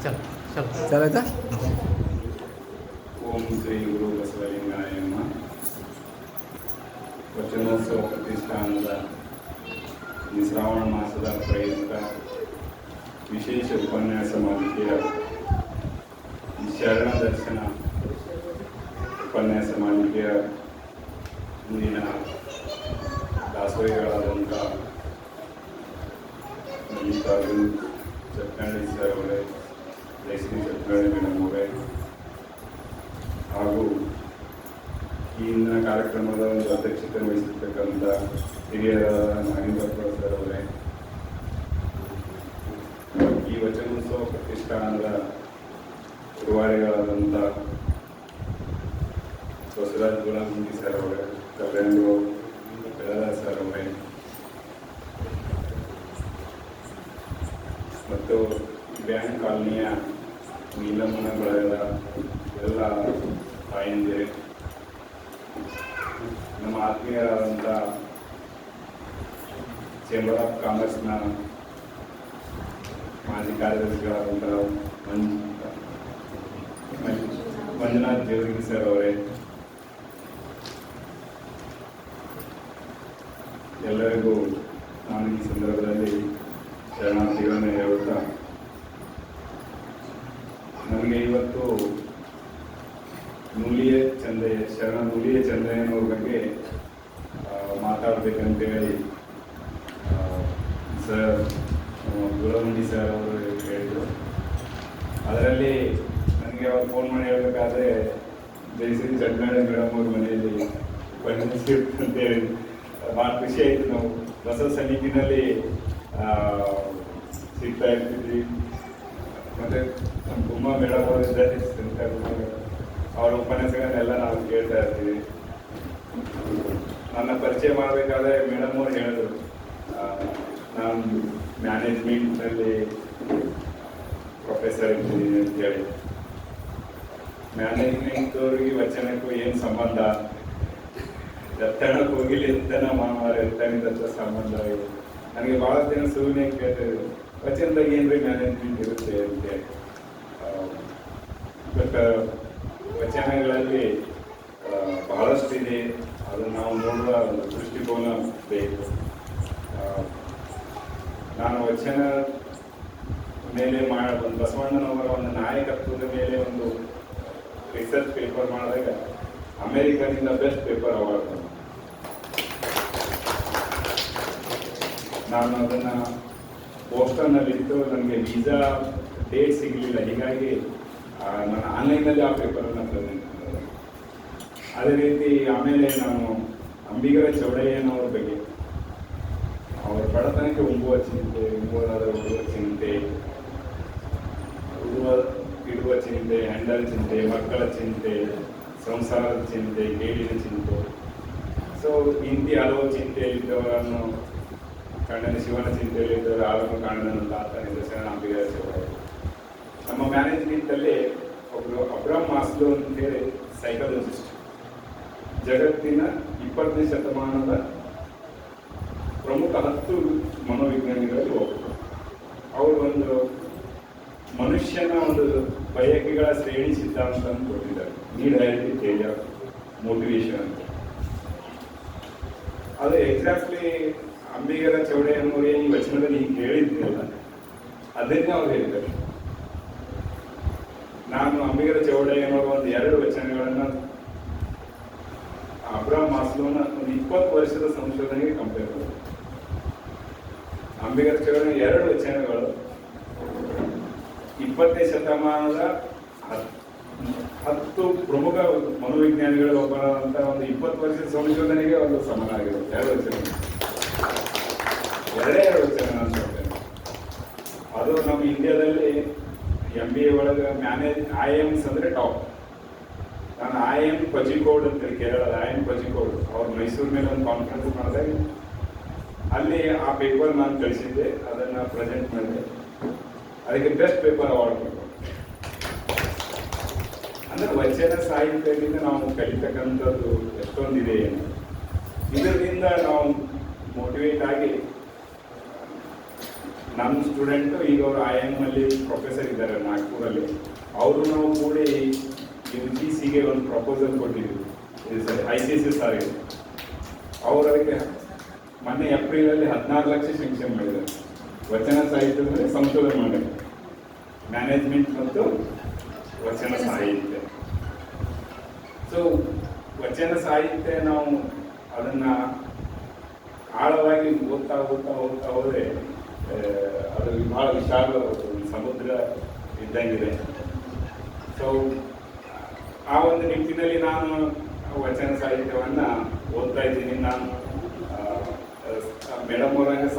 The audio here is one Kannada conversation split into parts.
चल आಯ್ತಾ ಓಂ ಶ್ರೀ ಗುರು ಬಸವಲಿಂಗಾಯ ನಮಃ. ವಚನೋತ್ಸವ ಪ್ರತಿಷ್ಠಾನದ ಈ ಶ್ರಾವಣ ಮಾಸದ ಪ್ರಯುಕ್ತ ವಿಶೇಷ ಉಪನ್ಯಾಸ ಮಾಲಿಕೆಯ ಈ ಶರಣ ದರ್ಶನ ಉಪನ್ಯಾಸ ಮಾಲಿಕೆಯ ಇಂದಿನ ದಾಸೋಹಿಗಳಾದಂಥ ಮಲ್ಲಿಕಾರ್ಜುನ್ ಚಟ್ನಳ್ಳಿ ಸರ್ ಅವರೇ, ಜಯಶ್ರೀ ಚಟ್ನಳ್ಳಿ ಮೇಡಮ್ ಅವರೇ, ಹಾಗೂ ಈ ಇಂದಿನ ಕಾರ್ಯಕ್ರಮದ ಒಂದು ಅಧ್ಯಕ್ಷತೆ ವಹಿಸಿರ್ತಕ್ಕಂಥ ಹಿರಿಯರಾದ ನಾಗೇಂದ್ರ ಸರ್ ಅವರೇ, ಈ ವಚನೋತ್ಸವ ಪ್ರತಿಷ್ಠಾನದ ರೂವಾರಿಗಳಾದಂಥ ಬಸವರಾಜ್ ಗುಲಾಮುಂಡಿ ಸರ್ ಅವರೇ, ಕಲ್ಯಾಣರು ಬೆಳದಾರ್ ಸರ್ ಅವರೇ, ಮತ್ತು ಬ್ಯಾಂಕ್ ಕಾಲನಿಯ ನೀಲಮ್ಮನ ಬಳಗದ ಎಲ್ಲ ತಾಯಂದಿರೇ, ನಮ್ಮ ಆತ್ಮೀಯರಾದಂಥ ಚೇಂಬರ್ ಆಫ್ ಕಾಮರ್ಸ್ನ ಮಾಜಿ ಕಾರ್ಯದರ್ಶಿಗಳಾದಂಥ ಮಂಜುನಾಥ್ ದೇವರಿಗೆ ಸರ್ ಅವರೇ, ಎಲ್ಲರಿಗೂ ನಾನು ಈ ಸಂದರ್ಭದಲ್ಲಿ ಶರಣಾರ್ಥಿಗಳನ್ನು ಹೇಳುತ್ತಾ, ನನಗೆ ಇವತ್ತು ಶರಣ ನುಲಿಯ ಚಂದಯ್ಯನವ್ರ ಬಗ್ಗೆ ಮಾತಾಡಬೇಕಂತೇಳಿ ಸರ್ ಗುಳಮುಂಡಿ ಸರ್ ಅವರು ಹೇಳಿದರು. ಅದರಲ್ಲಿ ನನಗೆ ಅವ್ರು ಫೋನ್ ಮಾಡಿ ಹೇಳಬೇಕಾದ್ರೆ ಜಯಶ್ರೀ ಚಟ್ನಾಡಿ ಮೇಡಮ್ ಅವ್ರ ಮನೆಯಲ್ಲಿ ಅಂತೇಳಿ ಭಾಳ ಖುಷಿ ಆಯಿತು. ನಾವು ಹೊಸ ಸಮಿತಿನಲ್ಲಿ ಸಿಗ್ತಾ ಇರ್ತಿದ್ವಿ. ಮತ್ತು ನಮ್ಮ ತುಂಬ ಮೇಡಮ್ ಅವರು ಇದ್ದಾರೆ, ಅವರ ಉಪನ್ಯಾಸಗಳನ್ನೆಲ್ಲ ನಾವು ಕೇಳ್ತಾ ಇರ್ತೀವಿ. ನನ್ನ ಪರಿಚಯ ಮಾಡಬೇಕಾದ್ರೆ ಮೇಡಮ್ ಅವರು ಹೇಳಿದ್ರು, ನಾನು ಮ್ಯಾನೇಜ್ಮೆಂಟ್ನಲ್ಲಿ ಪ್ರೊಫೆಸರ್ ಇದ್ದೀನಿ ಅಂತೇಳಿ. ಮ್ಯಾನೇಜ್ಮೆಂಟ್ದವ್ರಿಗೆ ವಚನಕ್ಕೂ ಏನು ಸಂಬಂಧ? ಎತ್ತಣಕ್ಕೆ ಹೋಗಿಲ್ಲ, ಎತ್ತನ ಮಾಮಾರ ಎತ್ತನಿದಂಥ ಸಂಬಂಧ ಇದೆ. ನನಗೆ ಭಾಳ ದಿನ ಸುಮ್ಮನೆ ಕೇಳ್ತಿದ್ರು, ವಚನದಾಗ ಏನ್ರಿ ಮ್ಯಾನೇಜ್ಮೆಂಟ್ ಇರುತ್ತೆ ಅಂತೇಳಿ. ಬಟ್ ವಚನಗಳಲ್ಲಿ ಬಹಳಷ್ಟಿದೆ, ಅದನ್ನು ನಾವು ನೋಡುವ ಒಂದು ದೃಷ್ಟಿಕೋನ ಬೇಕು. ನಾನು ವಚನ ಮೇಲೆ ಒಂದು ಬಸವಣ್ಣನವರ ಒಂದು ನಾಯಕತ್ವದ ಮೇಲೆ ಒಂದು ರಿಸರ್ಚ್ ಪೇಪರ್ ಮಾಡಿದಾಗ ಅಮೇರಿಕನಿಂದ ಬೆಸ್ಟ್ ಪೇಪರ್ ಅವಾರ್ಡ್ ನಾನು ಅದನ್ನು ಬೋಸ್ಟನ್ನಲ್ಲಿತ್ತು. ನನಗೆ ವೀಸಾ ಡೇಟ್ ಸಿಗಲಿಲ್ಲ, ಹೀಗಾಗಿ ನಾನು ಆನ್ಲೈನಲ್ಲಿ ಆ ಪೇಪರನ್ನು ಪ್ರೆಸೆಂಟ್ ಮಾಡಿದೆ. ಅದೇ ರೀತಿ ಆಮೇಲೆ ನಾನು ಅಂಬಿಗರ ಚೌಡಯ್ಯನವ್ರ ಬಗ್ಗೆ, ಅವರ ಬಡತನಕ್ಕೆ ಉಂಬುವ ಚಿಂತೆ, ಉಂಬುವುದಾದ ಉಡುವ ಚಿಂತೆ, ಇಡುವ ಚಿಂತೆ, ಹೆಂಡರ ಚಿಂತೆ, ಮಕ್ಕಳ ಚಿಂತೆ, ಸಂಸಾರದ ಚಿಂತೆ, ಕೇಳಿನ ಚಿಂತೆ, ಸೊ ಇಂತಿ ಹಲವು ಚಿಂತೆಯಲ್ಲಿದ್ದವರನ್ನು ಕಂಡನ, ಶಿವನ ಚಿಂತೆಯಲ್ಲಿದ್ದವರು ಆಳನ್ನು ಕಾಣದಂತ ಆತ ನಿದರ್ಶನ ಅಂಬಿಗರ ಚೌಡಯ್ಯ. ನಮ್ಮ ಮ್ಯಾನೇಜ್ಮೆಂಟಲ್ಲಿ ಒಬ್ಬರು ಅಬ್ರಾಮ್ ಮಾಸ್ಲೋ ಅಂತೇಳಿ ಸೈಕಾಲಜಿಸ್ಟ್, ಜಗತ್ತಿನ 20ನೇ ಶತಮಾನದ ಪ್ರಮುಖ 10 ಮನೋವಿಜ್ಞಾನಿಗಳಲ್ಲಿ ಒಬ್ಬರು. ಅವರು ಒಂದು ಮನುಷ್ಯನ ಒಂದು ಬಯಕೆಗಳ ಶ್ರೇಣಿ ಸಿದ್ಧಾಂತ ಅಂತ ಕೊಟ್ಟಿದ್ದಾರೆ, ನೀಡ್ ಹ್ಯಾರಿಟಿ ತೇಜ ಮೋಟಿವೇಶನ್ ಅಂತ. ಅದು ಎಕ್ಸಾಕ್ಟ್ಲಿ ಅಂಬಿಗರ ಚೌಡಯ್ಯನವರೇ ಈ ವಚನದಲ್ಲಿ ಹೀಗೆ ಹೇಳಿದ್ರಲ್ಲ, ಅದನ್ನೇ ಅವ್ರು ಹೇಳಿದ್ದಾರೆ. ನಾನು ಅಂಬಿಗರ ಚೌಡಯ್ಯನವರ ಒಂದು 2 ವಚನಗಳನ್ನು ಅಬ್ರಾಮ್ ಮಾಸ್ಲೋನ ಒಂದು 20 ವರ್ಷದ ಸಂಶೋಧನೆಗೆ ಕಂಪೇರ್ ಮಾಡಿದೆ. ಅಂಬಿಗರ ಚೌಡಯ್ಯ 2 ವಚನಗಳು 20ನೇ ಶತಮಾನದ 10 ಪ್ರಮುಖ ಮನೋವಿಜ್ಞಾನಿಗಳು ಒಬ್ಬರಾದಂಥ ಒಂದು 20 ವರ್ಷದ ಸಂಶೋಧನೆಗೆ ಒಂದು ಸಮಾನ ಆಗಿರುತ್ತೆ. 2 ವಚನ, 2 ವಚನ ಅಂತ ಹೇಳ್ತೇನೆ. ಅದು ನಮ್ಮ ಇಂಡಿಯಾದಲ್ಲಿ MBA ಒಳಗೆ IIMs ಅಂದರೆ ಟಾಪ್. ನಾನು IIM ಕೋಜಿಕೋಡ್ ಅಂತೇಳಿ, ಕೇರಳದ IIM ಕೋಜಿಕೋಡ್, ಅವ್ರು ಮೈಸೂರು ಮೇಲೆ ಒಂದು ಕಾನ್ಫರೆನ್ಸ್ ಮಾಡಿದಾಗ ಅಲ್ಲಿ ಆ ಪೇಪರ್ ನಾನು ಕಳಿಸಿದ್ದೆ, ಅದನ್ನು ಪ್ರೆಸೆಂಟ್ ಮಾಡಿದೆ. ಅದಕ್ಕೆ ಬೆಸ್ಟ್ ಪೇಪರ್ ಅವಾರ್ಡ್ ಕೊಟ್ಟು. ಅಂದರೆ ವಚನ ಸಾಹಿತ್ಯದಿಂದ ನಾವು ಕಲಿತಕ್ಕಂಥದ್ದು ಎಷ್ಟೊಂದಿದೆ. ಇದರಿಂದ ನಾವು ಮೋಟಿವೇಟ್ ಆಗಿ ನಮ್ಮ ಸ್ಟೂಡೆಂಟು ಈಗ ಅವರು IIM ಅಲ್ಲಿ ಪ್ರೊಫೆಸರ್ ಇದ್ದಾರೆ ನಾಗ್ಪುರಲ್ಲಿ. ಅವರು ನಾವು ಕೂಡಿ UGCಗೆ ಒಂದು ಪ್ರಪೋಸಲ್ ಕೊಟ್ಟಿದ್ವಿ, ICSS ಆಗಿದೆ. ಅವರು ಅದಕ್ಕೆ ಮೊನ್ನೆ ಏಪ್ರಿಲಲ್ಲಿ 16 ಲಕ್ಷ ಸ್ಯಾಂಕ್ಷನ್ ಮಾಡಿದ್ದಾರೆ. ವಚನ ಸಾಹಿತ್ಯದಲ್ಲಿ ಸಂಶೋಧನೆ ಮಾಡಿ ಮ್ಯಾನೇಜ್ಮೆಂಟ್ ಮತ್ತು ವಚನ ಸಾಹಿತ್ಯ. ಸೊ ವಚನ ಸಾಹಿತ್ಯ ನಾವು ಅದನ್ನು ಆಳವಾಗಿ ಓದ್ತಾ ಹೋದರೆ ಅದು ಭಾಳ ವಿಶಾಲ ಸಮುದ್ರ ಇದ್ದಂಗಿದೆ. ಸೊ ಆ ಒಂದು ನಿಟ್ಟಿನಲ್ಲಿ ನಾನು ವಚನ ಸಾಹಿತ್ಯವನ್ನು ಓದ್ತಾ ಇದ್ದೀನಿ. ನಾನು ಮೇಡಮ್ ಅವರಂಗೆ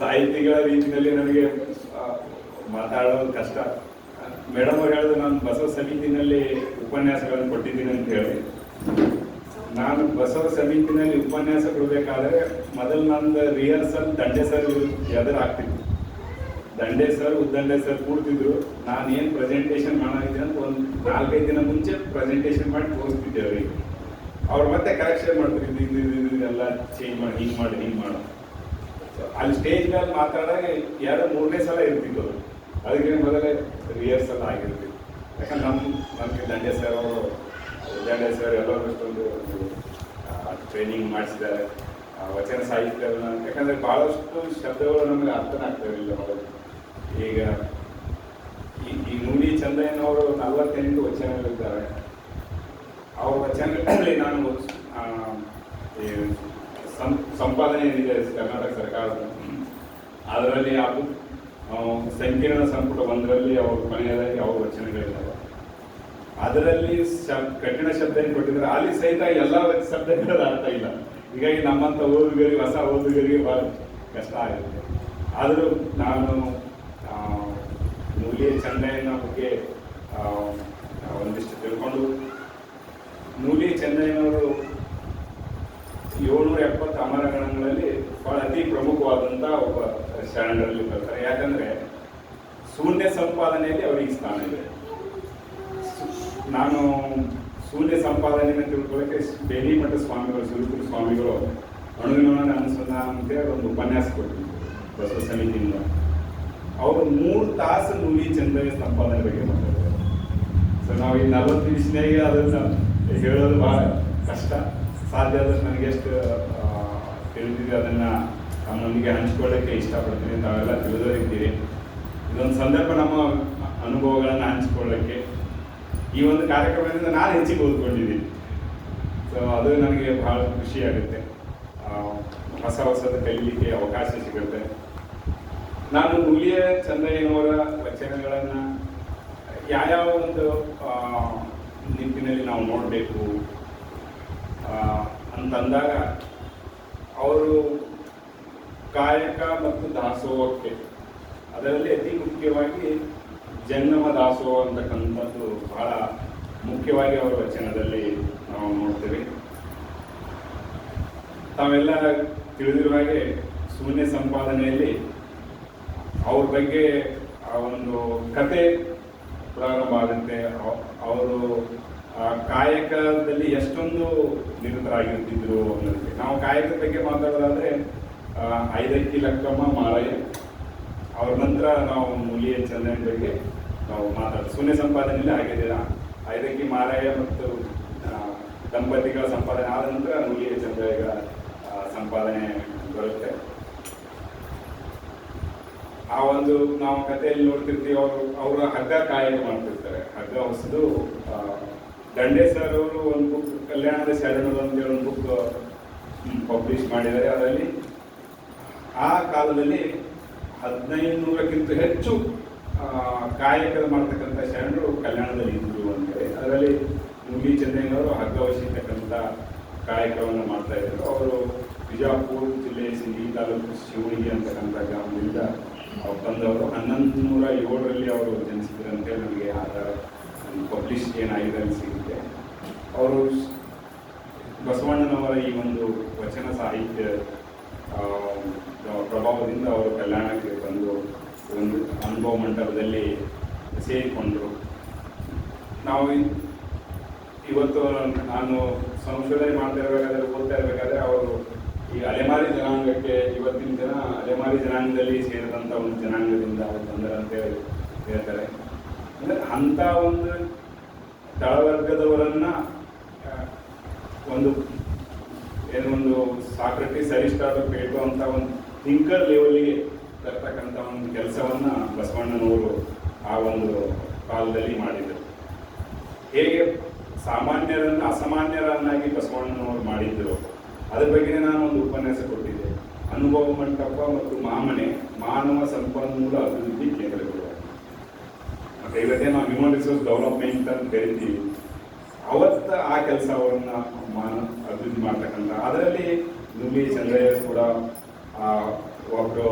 ಸಾಹಿತಿಗಳ ರೀತಿಯಲ್ಲಿ ನನಗೆ ಮಾತಾಡೋದು ಕಷ್ಟ. ಮೇಡಮ್ ಅವ್ರು ಹೇಳಿದ್ರು ನಾನು ಬಸವ ಸಮಿತಿನಲ್ಲಿ ಉಪನ್ಯಾಸಗಳನ್ನು ಕೊಟ್ಟಿದ್ದೀನಿ ಅಂತ ಹೇಳಿ. ನಾನು ಬಸವ ಸಮಿತಿನಲ್ಲಿ ಉಪನ್ಯಾಸ ಕೊಡಬೇಕಾದ್ರೆ ಮೊದಲು ನಂದು ರಿಹರ್ಸಲ್ ದಂಡೆ ಸರ್ ಎದುರು ಆಗ್ತಿತ್ತು. ದಂಡೆ ಸರ್ ಉದ್ದಂಡೆ ಸರ್ ಕೂಡ್ತಿದ್ರು. ನಾನು ಏನು ಪ್ರೆಸೆಂಟೇಷನ್ ಮಾಡಿದ್ದೆ ಅಂತ ಒಂದು 4-5 ದಿನ ಮುಂಚೆ ಪ್ರೆಸೆಂಟೇಷನ್ ಮಾಡಿ ತೋರಿಸ್ತಿದ್ದೆ ಅವರಿಗೆ. ಅವ್ರು ಮತ್ತೆ ಕರೆಕ್ಷನ್ ಮಾಡ್ತಾರೆ, ಇದೆಲ್ಲ ಚೇಂಜ್ ಮಾಡಿ, ಹಿಂಗೆ ಮಾಡು. ಸೊ ಅಲ್ಲಿ ಸ್ಟೇಜ್ ಮೇಲೆ ಮಾತಾಡಾಗ 2-3ನೇ ಸಲ ಇರ್ತಿತ್ತು. ಅದಕ್ಕೆ ಮೊದಲೇ ರಿಹರ್ಸಲ್ ಆಗಿರ್ತಿತ್ತು. ಯಾಕಂದ್ರೆ ನಮಗೆ ದಂಡೆ ಸರ್ ಅವರು ಉದ್ದಂಡೆ ಸರ್ ಎಲ್ಲರೂ ಅಷ್ಟೊಂದು ಟ್ರೈನಿಂಗ್ ಮಾಡಿಸಿದ್ದಾರೆ ವಚನ ಸಾಹಿತ್ಯವನ್ನು. ಯಾಕಂದರೆ ಭಾಳಷ್ಟು ಶಬ್ದಗಳು ನಮಗೆ ಅರ್ಥನೇ ಆಗ್ತಾಯಿರಲಿಲ್ಲ ಮೊದಲು. ಈಗ ಈ ನುಡಿ ಚಂದಯ್ಯನವರು 48 ವಚನಗಳಿದ್ದಾರೆ. ಅವ್ರ ವಚನಗಳಲ್ಲಿ ನಾನು ಸಂಪಾದನೆ ಏನಿದೆ ಕರ್ನಾಟಕ ಸರ್ಕಾರದ, ಅದರಲ್ಲಿ ಅದು ಸಂಕೀರ್ಣ ಸಂಪುಟ 1ರಲ್ಲಿ ಅವ್ರ ಕೊನೆಯದಾಗಿ ಅವ್ರ ವಚನಗಳಿದ್ದಾವೆ. ಅದರಲ್ಲಿ ಕಠಿಣ ಶಬ್ದ ಏನು ಕೊಟ್ಟಿದ್ದಾರೆ, ಅಲ್ಲಿ ಸಹಿತ ಎಲ್ಲ ಶಬ್ದಗಳ ಅರ್ಥ ಇಲ್ಲ. ಹೀಗಾಗಿ ನಮ್ಮಂಥ ಓದುಗರಿಗೆ, ಹೊಸ ಓದುಗರಿಗೆ ಭಾಳ ಕಷ್ಟ ಆಗುತ್ತೆ. ಆದರೂ ನಾನು ನೂಲಿ ಚಂದಯ್ಯನ ಬಗ್ಗೆ ಒಂದಿಷ್ಟು ತಿಳ್ಕೊಂಡು, ನೂಲಿ ಚಂದಯ್ಯನವರು 770 ಅಮರಗಣಗಳಲ್ಲಿ ಭಾಳ ಅತಿ ಪ್ರಮುಖವಾದಂಥ ಒಬ್ಬ ಶರಣರಲ್ಲಿ ಬರ್ತಾರೆ. ಯಾಕಂದರೆ ಶೂನ್ಯ ಸಂಪಾದನೆಯಲ್ಲಿ ಅವರಿಗೆ ಸ್ಥಾನ ಇದೆ. ನಾನು ಶೂನ್ಯ ಸಂಪಾದನೆಯನ್ನು ತಿಳ್ಕೊಳ್ಳೋಕ್ಕೆ ಬೇಲಿಮಠ ಸ್ವಾಮಿಗಳು, ಸುರಪುರ ಸ್ವಾಮಿಗಳು ಅಣುವಿನ ಅನುಸಂಧಾನ ಅಂತೇಳಿ ಒಂದು ಉಪನ್ಯಾಸ ಕೊಟ್ಟಿದ್ರು ಬಸವ ಸಮಿತಿಯಿಂದ. ಅವರು 3 ತಾಸು ನೂಲಿ ಚಂದಯ್ಯ ಸಂಪಾದನೆ ಬಗ್ಗೆ ಮಾತಾಡ್ತಾರೆ. ಸೊ ನಾವು ಈ 40 ನಿಮಿಷನಾಗೆ ಅದನ್ನು ಹೇಳೋದು ಭಾಳ ಕಷ್ಟ. ಸಾಧ್ಯ ಆದಷ್ಟು ನನಗೆ ಎಷ್ಟು ತಿಳಿದಿದೆ ಅದನ್ನು ನಮ್ಮೊಂದಿಗೆ ಹಂಚ್ಕೊಳ್ಳೋಕ್ಕೆ ಇಷ್ಟಪಡ್ತೀನಿ. ತಾವೆಲ್ಲ ತಿಳಿದೋರಿದ್ದೀರಿ. ಇದೊಂದು ಸಂದರ್ಭ ನಮ್ಮ ಅನುಭವಗಳನ್ನು ಹಂಚಿಕೊಳ್ಳೋಕ್ಕೆ. ಈ ಒಂದು ಕಾರ್ಯಕ್ರಮದಿಂದ ನಾನು ಹೆಚ್ಚಿಗೆ ಓದ್ಕೊಂಡಿದ್ದೀನಿ. ಸೊ ಅದು ನನಗೆ ಭಾಳ ಖುಷಿಯಾಗುತ್ತೆ. ಹೊಸದು ಕಲೀಲಿಕ್ಕೆ ಅವಕಾಶ ಸಿಗುತ್ತೆ. ನಾನು ನೂಲಿಯ ಚಂದಯ್ಯನವರ ವಚನಗಳನ್ನು ಯಾವ್ಯಾವ ಒಂದು ನಿಟ್ಟಿನಲ್ಲಿ ನಾವು ನೋಡಬೇಕು ಅಂತಂದಾಗ, ಅವರು ಕಾಯಕ ಮತ್ತು ದಾಸೋಹಕ್ಕೆ, ಅದರಲ್ಲಿ ಅತಿ ಮುಖ್ಯವಾಗಿ ಜಂಗಮ ದಾಸೋಹ ಅಂತಕ್ಕಂಥದ್ದು ಬಹಳ ಮುಖ್ಯವಾಗಿ ಅವರ ವಚನದಲ್ಲಿ ನಾವು ನೋಡ್ತೇವೆ. ತಾವೆಲ್ಲ ತಿಳಿದಿರುವ ಹಾಗೆ ಶೂನ್ಯ ಸಂಪಾದನೆಯಲ್ಲಿ ಅವ್ರ ಬಗ್ಗೆ ಒಂದು ಕತೆ ಪ್ರಾರಂಭ ಆಗುತ್ತೆ. ಅವರು ಕಾಯಕದಲ್ಲಿ ಎಷ್ಟೊಂದು ನಿರತರಾಗಿರ್ತಿದ್ರು ಅನ್ನೋದಕ್ಕೆ. ನಾವು ಕಾಯಕದ ಬಗ್ಗೆ ಮಾತಾಡೋದಾದರೆ ಐದಕ್ಕಿ ಲಕ್ಕಮ್ಮ ಮಾರಯ್ಯ, ಅವ್ರ ನಂತರ ನಾವು ನೂಲಿಯ ಚಂದಯ್ಯನ ಬಗ್ಗೆ ನಾವು ಮಾತಾಡೋದು. ಶೂನ್ಯ ಸಂಪಾದನೆಯಲ್ಲಿ ಆಗಿದೆ. ಐದಕ್ಕಿ ಮಾರಯ್ಯ ಮತ್ತು ದಂಪತಿಗಳ ಸಂಪಾದನೆ ಆದ ನಂತರ ನೂಲಿಯ ಚಂದಯ್ಯನ ಸಂಪಾದನೆ ಬರುತ್ತೆ. ಆ ಒಂದು ನಾವು ಕಥೆಯಲ್ಲಿ ನೋಡ್ತಿರ್ತೀವಿ, ಅವರ ಹಗ್ಗ ಕಾಯಕ ಮಾಡ್ತಿರ್ತಾರೆ. ಹಗ್ಗ ಹೊಸದು ದಂಡೆ ಸರ್ ಅವರು ಒಂದು ಬುಕ್, ಕಲ್ಯಾಣದ ಶರಣರು ಅಂತೇಳಿ ಒಂದು ಬುಕ್ ಪಬ್ಲಿಷ್ ಮಾಡಿದ್ದಾರೆ. ಅದರಲ್ಲಿ ಆ ಕಾಲದಲ್ಲಿ 1500ಕ್ಕಿಂತ ಹೆಚ್ಚು ಕಾಯಕ ಮಾಡ್ತಕ್ಕಂಥ ಶರಣರು ಕಲ್ಯಾಣದಲ್ಲಿ ಇದ್ದರು ಅಂತೇಳಿ. ಅದರಲ್ಲಿ ನೂಲಿ ಚಂದಯ್ಯನವರು ಹಗ್ಗ ಹೊಸಿತಕ್ಕಂಥ ಕಾಯಕವನ್ನು ಮಾಡ್ತಾ ಇದ್ದರು. ಅವರು ಬಿಜಾಪುರ ಜಿಲ್ಲೆ ಸಿಂಗಿ ತಾಲೂಕು ಶಿವಣಿಗೆ ಅಂತಕ್ಕಂಥ ಗ್ರಾಮದಿಂದ ಬಂದವರು. 1107ರಲ್ಲಿ ಅವರು ಜನಿಸಿದ್ರು ಅಂತೇಳಿ ನಮಗೆ ಆಧಾರ ಪಬ್ಲಿಷ್ ಏನಾಗಿದೆ ಅಂತ ಸಿಗುತ್ತೆ. ಅವರು ಬಸವಣ್ಣನವರ ಈ ಒಂದು ವಚನ ಸಾಹಿತ್ಯ ಪ್ರಭಾವದಿಂದ ಅವರು ಕಲ್ಯಾಣಕ್ಕೆ ಬಂದು ಒಂದು ಅನುಭವ ಮಂಟಪದಲ್ಲಿ ಸೇರಿಕೊಂಡರು. ನಾವು ಇವತ್ತು ನಾನು ಸಂಶೋಧನೆ ಮಾಡ್ತಾ ಇರಬೇಕಾದ್ರೆ, ಓದ್ತಾ ಇರಬೇಕಾದ್ರೆ ಅವರು ಈ ಅಲೆಮಾರಿ ಜನಾಂಗಕ್ಕೆ ಇವತ್ತಿನ ಜನ ಅಲೆಮಾರಿ ಜನಾಂಗದಲ್ಲಿ ಸೇರಿದಂಥ ಒಂದು ಜನಾಂಗದಿಂದ ಬಂದರ ಅಂತ ಹೇಳ್ತಾರೆ. ಅಂದರೆ ಅಂಥ ಒಂದು ತಳವರ್ಗದವರನ್ನ ಒಂದು ಏನೊಂದು ಸಾಕ್ರೆಟಿಸ್ ಅರಿಸ್ಟಾಟಲ್ ಬೇಡುವಂಥ ಒಂದು ಥಿಂಕರ್ ಲೆವೆಲ್ಗೆ ತರ್ತಕ್ಕಂಥ ಒಂದು ಕೆಲಸವನ್ನ ಬಸವಣ್ಣನವರು ಆ ಒಂದು ಕಾಲದಲ್ಲಿ ಮಾಡಿದರು. ಹೇಗೆ ಸಾಮಾನ್ಯರನ್ನು ಅಸಾಮಾನ್ಯರನ್ನಾಗಿ ಬಸವಣ್ಣನವರು ಮಾಡಿದ್ದರು ಅದ್ರ ಬಗ್ಗೆ ನಾನು ಒಂದು ಉಪನ್ಯಾಸ ಕೊಟ್ಟಿದ್ದೆ. ಅನುಭವ ಮಂಟಪ ಮತ್ತು ಮಾಮನೆ ಮಾನವ ಸಂಪನ್ಮೂಲ ಅಭಿವೃದ್ಧಿ ಕೇಂದ್ರಗಳು. ಮತ್ತೆ ಇವತ್ತೇ ನಾವು ಹ್ಯೂಮನ್ ರಿಸೋರ್ಸ್ ಡೆವಲಪ್ಮೆಂಟ್ ಅಂತ ಕರಿತೀವಿ. ಅವತ್ತ ಆ ಕೆಲಸವನ್ನ ಅಭಿವೃದ್ಧಿ ಮಾಡ್ತಕ್ಕಂಥ ಅದರಲ್ಲಿ ನುಲಿ ಚಂದ್ರಯ್ಯ ಕೂಡ ಒಬ್ಬರು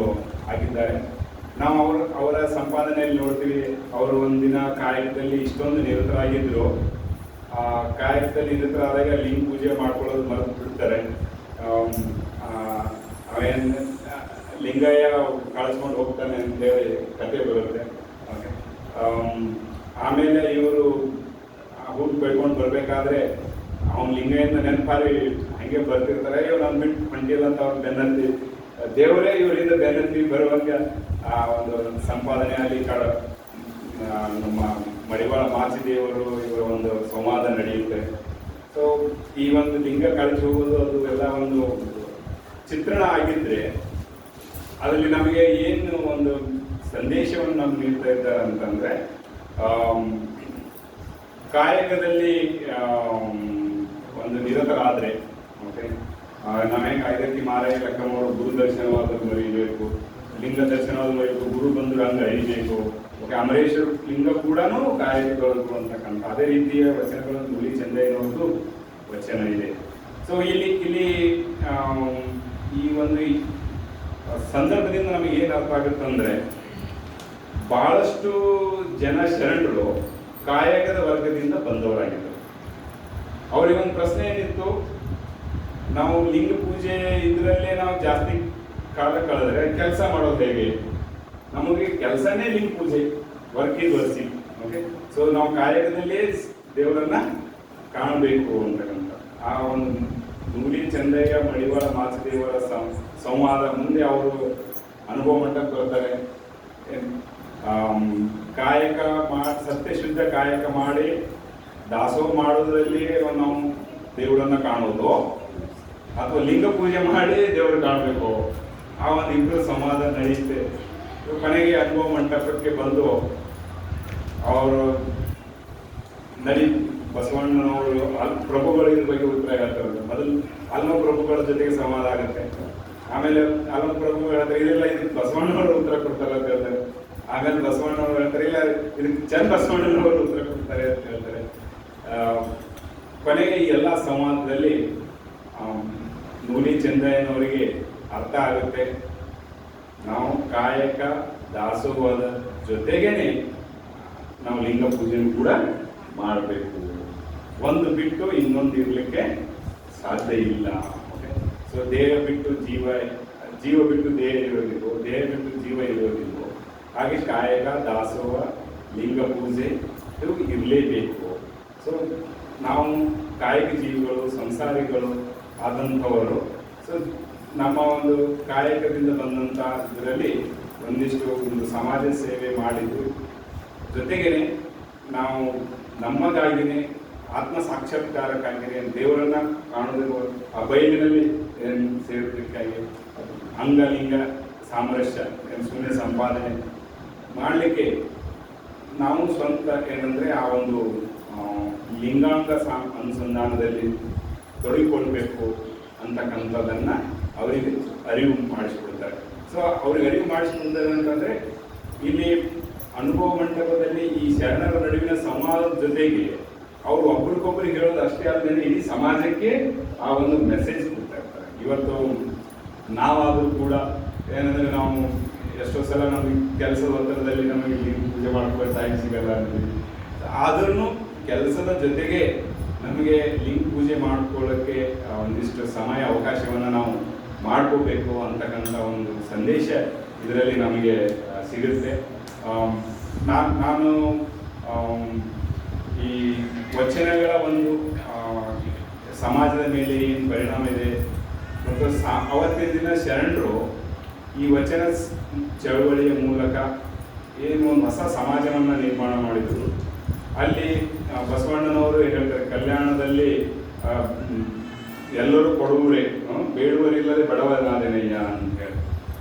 ಆಗಿದ್ದಾರೆ. ನಾವು ಅವರ ಸಂಪಾದನೆಯಲ್ಲಿ ನೋಡ್ತೀವಿ. ಅವರು ಒಂದಿನ ಕಾಯಕದಲ್ಲಿ ಇಷ್ಟೊಂದು ನಿರತರಾಗಿದ್ರು. ಆ ಕಾಯಕದಲ್ಲಿ ನಿರತರಾದಾಗ ಲಿಂಗ ಪೂಜೆ ಮಾಡ್ಕೊಳ್ಳೋದು ಮರೆತು ಬಿಡ್ತಾರೆ. ಅವೇನು ಲಿಂಗಯ್ಯ ಕಳಿಸ್ಕೊಂಡು ಹೋಗ್ತಾನೆ ಅಂತೇಳಿ ಕತೆ ಬರುತ್ತೆ. ಆಮೇಲೆ ಇವರು ಹುಟ್ಟು ಬೆಳ್ಕೊಂಡು ಬರ್ಬೇಕಾದ್ರೆ ಅವ್ನು ಲಿಂಗಯ್ಯನ ನೆನಪಾರಿ ಹಂಗೆ ಬರ್ತಿರ್ತಾರೆ. ಇವ್ರು ನಾನು ಬಿಟ್ಟು ಹೊಂಟಿಲ್ಲ ಅಂತ ಅವ್ರು ಬೆನ್ನತ್ತಿ ದೇವರೇ ಇವರಿಂದ ಬೆನ್ನತ್ತಿ ಬರುವಾಗ ಆ ಒಂದು ಸಂಪಾದನೆ ಅಲ್ಲಿ ನಮ್ಮ ಮಡಿವಾಳ ಮಾಚಿದೇವರು ಇವರ ಒಂದು ಸಂವಾದ ನಡೆಯುತ್ತೆ. ಸೊ ಈ ಒಂದು ಲಿಂಗ ಕಳಿಸಿ ಹೋಗೋದು ಅದು ಎಲ್ಲ ಒಂದು ಚಿತ್ರಣ ಆಗಿದ್ರೆ ಅದರಲ್ಲಿ ನಮಗೆ ಏನು ಒಂದು ಸಂದೇಶವನ್ನು ನಮ್ಗೆ ನೀಡ್ತಾ ಇದ್ದಾರೆ ಅಂತಂದ್ರೆ ಕಾಯಕದಲ್ಲಿ ಒಂದು ನಿರತರಾದ್ರೆ ಓಕೆ ನಾವೇ ಕಾಯ್ದಕ್ಕೆ ಮಾರಾಯ ಲೆಕ್ಕವರು ಗುರು ದರ್ಶನವಾದರೂ ಮರಿಬೇಕು, ಲಿಂಗ ದರ್ಶನವಾದರೂ ಮರಿಬೇಕು, ಗುರು ಬಂಧು ಹಂಗೆ ಅರಿಬೇಕು. ಓಕೆ ಅಮರೇಶ್ವರ ಲಿಂಗ ಕೂಡ ಕಾಯಕಗಳು ಅಂತಕ್ಕಂಥ ಅದೇ ರೀತಿಯ ವಚನಗಳನ್ನು ನುಲಿ ಚಂದಯ್ಯನವ್ರದ್ದು ವಚನ ಇದೆ. ಸೊ ಇಲ್ಲಿ ಈ ಒಂದು ಸಂದರ್ಭದಿಂದ ನಮಗೆ ಏನು ಅರ್ಥ ಆಗುತ್ತೆ ಅಂದ್ರೆ ಬಹಳಷ್ಟು ಜನ ಶರಣರು ಕಾಯಕದ ವರ್ಗದಿಂದ ಬಂದವರಾಗಿದ್ದರು. ಅವರಿಗೊಂದು ಪ್ರಶ್ನೆ ಏನಿತ್ತು, ನಾವು ಲಿಂಗ ಪೂಜೆ ಇದರಲ್ಲೇ ನಾವು ಜಾಸ್ತಿ ಕಾಲ ಕಳೆದ್ರೆ ಕೆಲಸ ಮಾಡೋದು ಹೇಗೆ? ನಮಗೆ ಕೆಲಸನೇ ಲಿಂಗ ಪೂಜೆ, ವರ್ಕ್ ಈಸ್ ವರ್ಸಿಂಗ್. ಓಕೆ ಸೊ ನಾವು ಕಾಯಕದಲ್ಲೇ ದೇವರನ್ನ ಕಾಣಬೇಕು ಅಂತಕ್ಕಂಥ ಆ ಒಂದು ನುಲಿ ಚಂದಯ್ಯ ಮಡಿವಾಳ ಮಾಚದೇವರ ಸಂವಾದ ಮುಂದೆ ಅವರು ಅನುಭವ ಮಂಟಪಕ್ಕೆ ಬರ್ತಾರೆ. ಕಾಯಕ ಸತ್ಯಶುದ್ಧ ಕಾಯಕ ಮಾಡಿ ದಾಸೋಹ ಮಾಡೋದ್ರಲ್ಲಿ ನಾವು ದೇವರನ್ನ ಕಾಣೋದು ಅಥವಾ ಲಿಂಗ ಪೂಜೆ ಮಾಡಿ ದೇವರು ಕಾಣಬೇಕು, ಆ ಒಂದು ಇಬ್ಬರು ಸಂವಾದ ನಡೆಯುತ್ತೆ. ಕೊನೆಗೆ ಅನುಭವ ಮಂಟಪಕ್ಕೆ ಬಂದು ಅವರು ಬಸವಣ್ಣನವರು ಪ್ರಭುಗಳ ಬಗ್ಗೆ ಉತ್ತರ ಹೇಳ್ತಾರೆ. ಮೊದಲು ಅಲ್ಮ ಪ್ರಭುಗಳ ಜೊತೆಗೆ ಸಂವಾದ ಆಗುತ್ತೆ. ಆಮೇಲೆ ಅಲ್ಮ ಪ್ರಭುಗಳು ಹೇಳ್ತಾರೆ ಇದೆಲ್ಲ ಇದಕ್ಕೆ ಬಸವಣ್ಣನವರು ಉತ್ತರ ಕೊಡ್ತಾರೆ ಅಂತ ಹೇಳ್ತಾರೆ. ಆಮೇಲೆ ಬಸವಣ್ಣನವರು ಹೇಳ್ತಾರೆ ಇಲ್ಲ ಇದಕ್ಕೆ ಚಂದ ಬಸವಣ್ಣನವರು ಉತ್ತರ ಕೊಡ್ತಾರೆ ಅಂತ ಹೇಳ್ತಾರೆ. ಕೊನೆಗೆ ಈ ಎಲ್ಲ ಸಂವಾದದಲ್ಲಿ ನುಲಿ ಚಂದಯ್ಯನವರಿಗೆ ಅರ್ಥ ಆಗುತ್ತೆ, ನಾವು ಕಾಯಕ ದಾಸೋಹದ ಜೊತೆಗೇನೆ ನಾವು ಲಿಂಗ ಪೂಜೆ ಕೂಡ ಮಾಡಬೇಕು, ಒಂದು ಬಿಟ್ಟು ಇನ್ನೊಂದು ಇರಲಿಕ್ಕೆ ಸಾಧ್ಯ ಇಲ್ಲ. ಸೊ ದೇಹ ಬಿಟ್ಟು ಜೀವ ಬಿಟ್ಟು ದೇಹ ಇರೋದಿಲ್ಲ, ದೇಹ ಬಿಟ್ಟು ಜೀವ ಇರೋದಿಲ್ಲ. ಹಾಗೆ ಕಾಯಕ ದಾಸೋಹ ಲಿಂಗ ಪೂಜೆ ಇವು ಇರಲೇಬೇಕು. ಸೊ ನಾವು ಕಾಯಕ ಜೀವಿಗಳು ಸಂಸಾರಿಗಳು ಆದಂಥವರು. ಸೊ ನಮ್ಮ ಒಂದು ಕಾಯಕದಿಂದ ಬಂದಂಥ ಇದರಲ್ಲಿ ಒಂದು ಸಮಾಜ ಸೇವೆ ಮಾಡಿದ್ದು ಜೊತೆಗೇ ನಾವು ನಮ್ಮದಾಗಿಯೇ ಆತ್ಮ ಸಾಕ್ಷಾತ್ಕಾರಕ್ಕಾಗಿಯೇ ದೇವರನ್ನ ಕಾಣೋದಕ್ಕೆ ಆ ಬಯಲಿನಲ್ಲಿ ಸೇರೋದಕ್ಕಾಗಿ ಅಂಗಲಿಂಗ ಸಾಮರಸ್ಯ ಶೂನ್ಯ ಸಂಪಾದನೆ ಮಾಡಲಿಕ್ಕೆ ನಾವು ಸ್ವಂತ ಏನಂದರೆ ಆ ಒಂದು ಲಿಂಗಾಂಗ ಅನುಸಂಧಾನದಲ್ಲಿ ತೊಡಗಿಕೊಳ್ಬೇಕು ಅಂತಕ್ಕಂಥದ್ದನ್ನು ಅವರಿಗೆ ಅರಿವು ಮಾಡಿಸಿಕೊಡ್ತಾರೆ. ಸೊ ಅವ್ರಿಗೆ ಅರಿವು ಮಾಡಿಸಿಕೊಡ್ತಾರೆ ಅಂತಂದರೆ ಇಲ್ಲಿ ಅನುಭವ ಮಂಟಪದಲ್ಲಿ ಈ ಶರಣರ ನಡುವಿನ ಸಂವಾದದ ಜೊತೆಗೆ ಅವರು ಒಬ್ರಿಗೊಬ್ಬರಿಗೆ ಹೇಳೋದು ಅಷ್ಟೇ ಅಲ್ಲದೆ ಇಡೀ ಸಮಾಜಕ್ಕೆ ಆ ಒಂದು ಮೆಸೇಜ್ ಕೊಡ್ತಾ ಇರ್ತಾರೆ. ಇವತ್ತು ನಾವಾದರೂ ಕೂಡ ಏನಂದರೆ ನಾವು ಎಷ್ಟೋ ಸಲ ನಮಗೆ ಕೆಲಸದ ಒತ್ತಡದಲ್ಲಿ ನಮಗೆ ಲಿಂಗ ಪೂಜೆ ಮಾಡ್ಕೊಳ್ಳೋ ಟೈಮ್ ಸಿಗಲ್ಲ ಅಂತೀವಿ. ಆದ್ರೂ ಕೆಲಸದ ಜೊತೆಗೆ ನಮಗೆ ಲಿಂಗ ಪೂಜೆ ಮಾಡ್ಕೊಳ್ಳೋಕ್ಕೆ ಒಂದಿಷ್ಟು ಸಮಯ ಅವಕಾಶವನ್ನು ನಾವು ಮಾಡ್ಕೋಬೇಕು ಅಂತಕ್ಕಂಥ ಒಂದು ಸಂದೇಶ ಇದರಲ್ಲಿ ನಮಗೆ ಸಿಗುತ್ತೆ. ನಾನು ಈ ವಚನಗಳ ಒಂದು ಸಮಾಜದ ಮೇಲೆ ಏನು ಪರಿಣಾಮ ಇದೆ ಮತ್ತು ಅವತ್ತಿನ ದಿನ ಶರಣರು ಈ ವಚನ ಚಳವಳಿಯ ಮೂಲಕ ಏನು ಒಂದು ಹೊಸ ಸಮಾಜವನ್ನು ನಿರ್ಮಾಣ ಮಾಡಿದರು. ಅಲ್ಲಿ ಬಸವಣ್ಣನವರು ಹೇಳ್ತಾರೆ, ಕಲ್ಯಾಣದಲ್ಲಿ ಎಲ್ಲರೂ ಕೊಡುವರೇ, ಬೇಡುವರಿಲ್ಲದೆ ಬಡವನಾದೆನಯ್ಯ ಅಂತ ಹೇಳಿ.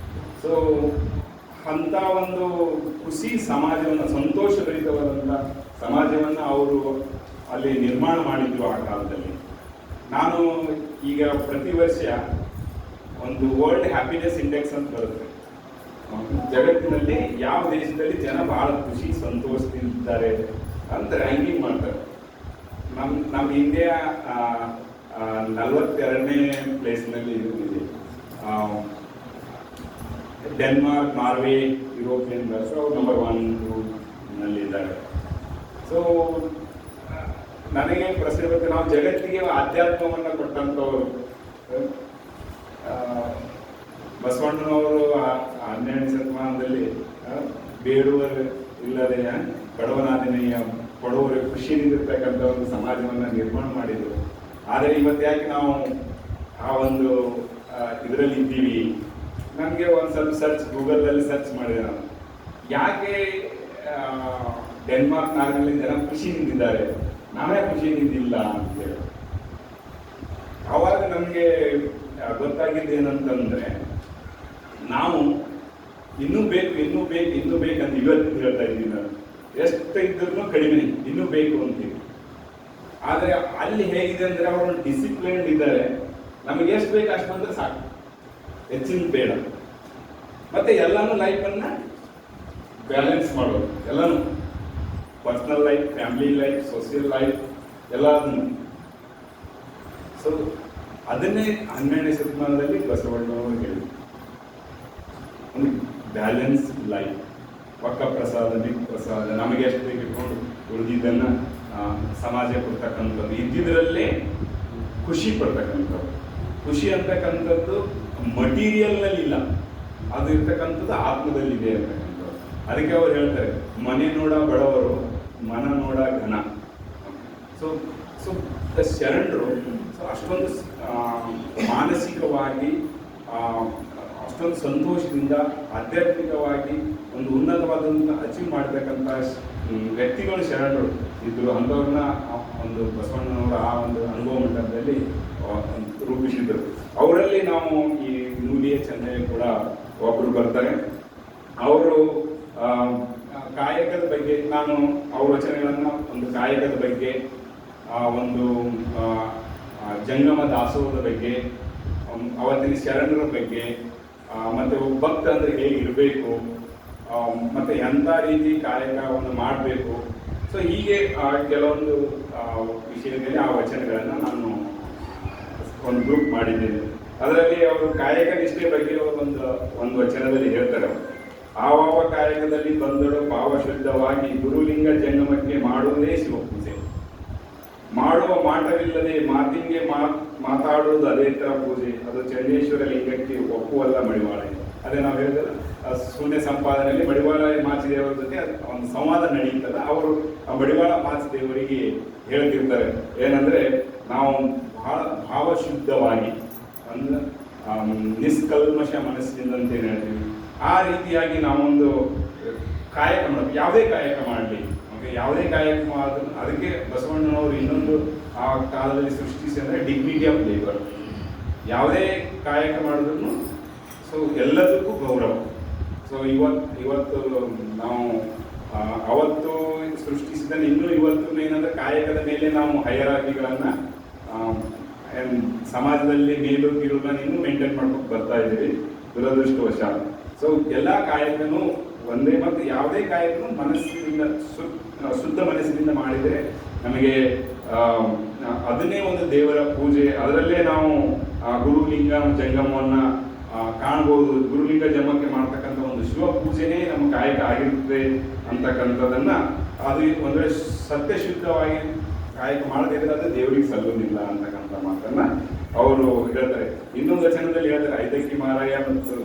ಸೊ ಅಂಥ ಒಂದು ಖುಷಿ ಸಮಾಜವನ್ನು, ಸಂತೋಷಭರಿತವಾದಂಥ ಸಮಾಜವನ್ನು ಅವರು ಅಲ್ಲಿ ನಿರ್ಮಾಣ ಮಾಡಿದ್ರು ಆ ಕಾಲದಲ್ಲಿ. ನಾನು ಈಗ ಪ್ರತಿ ವರ್ಷ ಒಂದು ವರ್ಲ್ಡ್ ಹ್ಯಾಪಿನೆಸ್ ಇಂಡೆಕ್ಸ್ ಅಂತ ಬರುತ್ತೆ, ಜಗತ್ತಿನಲ್ಲಿ ಯಾವ ದೇಶದಲ್ಲಿ ಜನ ಬಹಳ ಖುಷಿ ಸಂತೋಷದಿಂದಿದ್ದಾರೆ ಅಂತ ರ್ಯಾಂಕಿಂಗ್ ಮಾಡ್ತಾರೆ. ನಮ್ಮ ಇಂಡಿಯಾ 42ನೇ ಪ್ಲೇಸ್ನಲ್ಲಿ ಇದೆ. ಡೆನ್ಮಾರ್ಕ್, ನಾರ್ವೆ, ಯುರೋಪಿಯನ್ ರಾಷ್ಟ್ರ ಅವ್ರು ನಂಬರ್ 1, 2 ಇದ್ದಾರೆ. ಸೊ ನನಗೆ ಪ್ರಶ್ನೆ ಬರುತ್ತೆ, ನಾವು ಜಗತ್ತಿಗೆ ಅಧ್ಯಾತ್ಮವನ್ನು ಕೊಟ್ಟಂಥವ್ರು. ಬಸವಣ್ಣನವರು 12ನೇ ಶತಮಾನದಲ್ಲಿ ಬೇಡುವರು ಇಲ್ಲದೆ ಬಡವನಾದಿನೆಯ ಕೊಡುವವರಿಗೆ ಖುಷಿಯಿಂದಿರ್ತಕ್ಕಂಥ ಒಂದು ಸಮಾಜವನ್ನು ನಿರ್ಮಾಣ ಮಾಡಿದರು. ಆದರೆ ಇವತ್ತು ಯಾಕೆ ನಾವು ಆ ಒಂದು ಇದರಲ್ಲಿ ಇದ್ದೀವಿ? ನನಗೆ ಒಂದು ಸ್ವಲ್ಪ ಗೂಗಲಲ್ಲಿ ಸರ್ಚ್ ಮಾಡಿದೆ ನಾನು, ಯಾಕೆ ಡೆನ್ಮಾರ್ಕ್, ನಾರ್ವೆಯಲ್ಲಿ ಜನ ಖುಷಿಯಿಂದಿದ್ದಾರೆ, ನಾವೇ ಖುಷಿಯಿಂದಿಲ್ಲ ಅಂತೇಳಿ. ಆವಾಗ ನಮಗೆ ಗೊತ್ತಾಗಿದ್ದು ಏನಂತಂದರೆ, ನಾವು ಇನ್ನೂ ಬೇಕು ಅಂತ ಇವತ್ತು ಹೇಳ್ತಾ ಇದ್ದೀವಿ. ನಾನು ಎಷ್ಟು ಇದ್ರೂ ಕಡಿಮೆ, ಇನ್ನೂ ಬೇಕು ಅಂತೀವಿ. ಆದರೆ ಅಲ್ಲಿ ಹೇಗಿದೆ ಅಂದರೆ ಅವರು ಡಿಸಿಪ್ಲಿನ್ಡ್ ಇದ್ದಾರೆ. ನಮಗೆ ಎಷ್ಟು ಬೇಕು ಅಷ್ಟು ಬಂದರೆ ಸಾಕು, ಹೆಚ್ಚಿನ ಬೇಡ. ಮತ್ತೆ ಎಲ್ಲಾನು ಲೈಫನ್ನು ಬ್ಯಾಲೆನ್ಸ್ ಮಾಡೋದು, ಎಲ್ಲನೂ personal life, family life, social life ಎಲ್ಲದನ್ನು. ಸೊ ಅದನ್ನೇ 12ನೇ ಶತಮಾನದಲ್ಲಿ ಬಸವಣ್ಣವರು ಹೇಳಿದರು, ಒಂದು ಬ್ಯಾಲೆನ್ಸ್ ಲೈಫ್. ಪಕ್ಕ ಪ್ರಸಾದ, ಬಿಗ್ ಪ್ರಸಾದ, ನಮಗೆ ಎಷ್ಟು ಬೇಕು ಇಟ್ಕೊಂಡು ಉಳಿದಿದ್ದನ್ನು ಸಮಾಜ ಕೊಡ್ತಕ್ಕಂಥದ್ದು, ಇದ್ದಿದ್ರಲ್ಲೇ ಖುಷಿ ಪಡ್ತಕ್ಕಂಥದ್ದು. ಖುಷಿ ಅಂತಕ್ಕಂಥದ್ದು ಮಟೀರಿಯಲ್ನಲ್ಲಿ ಇಲ್ಲ, ಅದು ಇರ್ತಕ್ಕಂಥದ್ದು ಆತ್ಮದಲ್ಲಿದೆ ಅಂತಕ್ಕಂಥದ್ದು. ಅದಕ್ಕೆ ಅವ್ರು ಹೇಳ್ತಾರೆ, ಮನೆ ನೋಡ ಬಡವರು, ಮನ ನೋಡ ಘನ. ಸೊ ಸೊ ಶರಣರು ಅಷ್ಟೊಂದು ಮಾನಸಿಕವಾಗಿ ಅಷ್ಟೊಂದು ಸಂತೋಷದಿಂದ ಆಧ್ಯಾತ್ಮಿಕವಾಗಿ ಒಂದು ಉನ್ನತವಾದಂಥ ಅಚೀವ್ ಮಾಡ್ತಕ್ಕಂಥ ವ್ಯಕ್ತಿಗಳು ಶರಣರು ಇದ್ದರು. ಅಂಥವ್ರನ್ನ ಒಂದು ಬಸವಣ್ಣನವರ ಆ ಒಂದು ಅನುಭವ ಮಂಟಪದಲ್ಲಿ ರೂಪಿಸಿದರು. ಅವರಲ್ಲಿ ನಾವು ಈ ನೂಲಿಯ ಚೆನ್ನೈ ಕೂಡ ಒಬ್ಬರು ಬರ್ತಾರೆ. ಅವರು ಕಾಯಕದ ಬಗ್ಗೆ, ನಾನು ಅವ್ರ ವಚನಗಳನ್ನು ಒಂದು ಕಾಯಕದ ಬಗ್ಗೆ, ಒಂದು ಜಂಗಮ ದಾಸೋಹದ ಬಗ್ಗೆ, ಅವತ್ತಿನ ಶರಣರ ಬಗ್ಗೆ, ಮತ್ತು ಭಕ್ತ ಅಂದರೆ ಹೇಗೆ ಇರಬೇಕು, ಮತ್ತು ಎಂಥ ರೀತಿ ಕಾಯಕವನ್ನು ಮಾಡಬೇಕು. ಸೊ ಹೀಗೆ ಕೆಲವೊಂದು ವಿಷಯದಲ್ಲಿ ಆ ವಚನಗಳನ್ನು ನಾನು ಒಂದು ಗ್ರೂಪ್ ಮಾಡಿದ್ದೇನೆ. ಅದರಲ್ಲಿ ಅವರು ಕಾಯಕ ನಿಷ್ಠೆ ಬಗ್ಗೆ ಒಂದು ವಚನದಲ್ಲಿ ಹೇಳ್ತಾರೆ, ಆವಾವ ಕಾಯಕದಲ್ಲಿ ಬಂದಳು ಭಾವಶುದ್ಧವಾಗಿ ಗುರುಲಿಂಗ ಜಂಗಮಕ್ಕೆ ಮಾಡುವುದೇ ಶಿವಪೂಜೆ. ಮಾಡುವ ಮಾಟವಿಲ್ಲದೆ ಮಾತಿಗೆ ಮಾತಾಡುವುದು ಅದೇ ಥರ ಪೂಜೆ, ಅದು ಚಂಡೇಶ್ವರ ಲಿಂಗಕ್ಕೆ ಒಪ್ಪುವಲ್ಲ ಮಡಿವಾಳ. ಅದೇ ನಾವು ಹೇಳಿದ್ರೆ ಶೂನ್ಯ ಸಂಪಾದನೆಯಲ್ಲಿ ಮಡಿವಾಳ ಮಾಚಿದೇವರ ಜೊತೆ ಒಂದು ಸಂವಾದ ನಡೆಯುತ್ತಲ್ಲ, ಅವರು ಆ ಮಡಿವಾಳ ಮಾಚಿದೇವರಿಗೆ ಹೇಳ್ತಿರ್ತಾರೆ ಏನಂದರೆ, ನಾವು ಬಹಳ ಭಾವಶುದ್ಧವಾಗಿ ಅಂದ್ರೆ ನಿಷ್ಕಲ್ಮಶ ಮನಸ್ಸಿನಿಂದ ಅಂತ ಏನು ಹೇಳ್ತೀವಿ, ಆ ರೀತಿಯಾಗಿ ನಾವೊಂದು ಕಾಯಕ ಮಾಡಬೇಕು. ಯಾವುದೇ ಕಾಯಕ ಮಾಡಲಿ, ಯಾವುದೇ ಕಾಯಕ ಮಾಡಿದ್ರು ಅದಕ್ಕೆ ಬಸವಣ್ಣನವರು ಇನ್ನೊಂದು ಆ ಕಾಲದಲ್ಲಿ ಸೃಷ್ಟಿಸಿ ಅಂದರೆ ಡಿಗ್ನಿಟಿ ಆಫ್ ಲೇಬರ್. ಯಾವುದೇ ಕಾಯಕ ಮಾಡಿದ್ರು ಸೊ ಎಲ್ಲದಕ್ಕೂ ಗೌರವ. ಸೊ ಇವತ್ತು ನಾವು ಅವತ್ತು ಸೃಷ್ಟಿಸಿದ ಇನ್ನೂ ಇವತ್ತು ಏನಂದರೆ ಕಾಯಕದ ಮೇಲೆ ನಾವು ಹೈರಾರ್ಕಿಗಳನ್ನು ಸಮಾಜದಲ್ಲಿ ಮೇಲು ಕೀಳುಗಳನ್ನು ಇನ್ನೂ ಮೇಂಟೈನ್ ಮಾಡ್ಕೊಂಡು ಬರ್ತಾ ಇದ್ದೀವಿ ದುರದೃಷ್ಟವಶ. ಸೊ ಎಲ್ಲ ಕಾಯಕನೂ ಒಂದೇ, ಮತ್ತು ಯಾವುದೇ ಕಾಯಕನೂ ಮನಸ್ಸಿನಿಂದ ಶುದ್ಧ ಮನಸ್ಸಿನಿಂದ ಮಾಡಿದರೆ ನಮಗೆ ಅದನ್ನೇ ಒಂದು ದೇವರ ಪೂಜೆ. ಅದರಲ್ಲೇ ನಾವು ಗುರುಲಿಂಗ ಜಂಗಮವನ್ನು ಕಾಣ್ಬೋದು. ಗುರುಲಿಂಗ ಜಂಗಮಕ್ಕೆ ಮಾಡ್ತಕ್ಕಂಥ ಒಂದು ಶಿವ ಪೂಜೆನೇ ನಮ್ಮ ಕಾಯಕ ಆಗಿರುತ್ತೆ ಅಂತಕ್ಕಂಥದ್ದನ್ನು, ಅದು ಒಂದು ಸತ್ಯಶುದ್ಧವಾಗಿ ಕಾಯಕ ಮಾಡದಿದ್ರೆ ಅದು ದೇವರಿಗೆ ಸಲ್ಲುವುದಿಲ್ಲ ಅಂತಕ್ಕಂಥ ಮಾತನ್ನು ಅವರು ಹೇಳ್ತಾರೆ. ಇನ್ನೊಂದು ವಚನದಲ್ಲಿ ಹೇಳ್ತಾರೆ, ಐದಕ್ಕಿ ಮಾರಾಯ ಮತ್ತು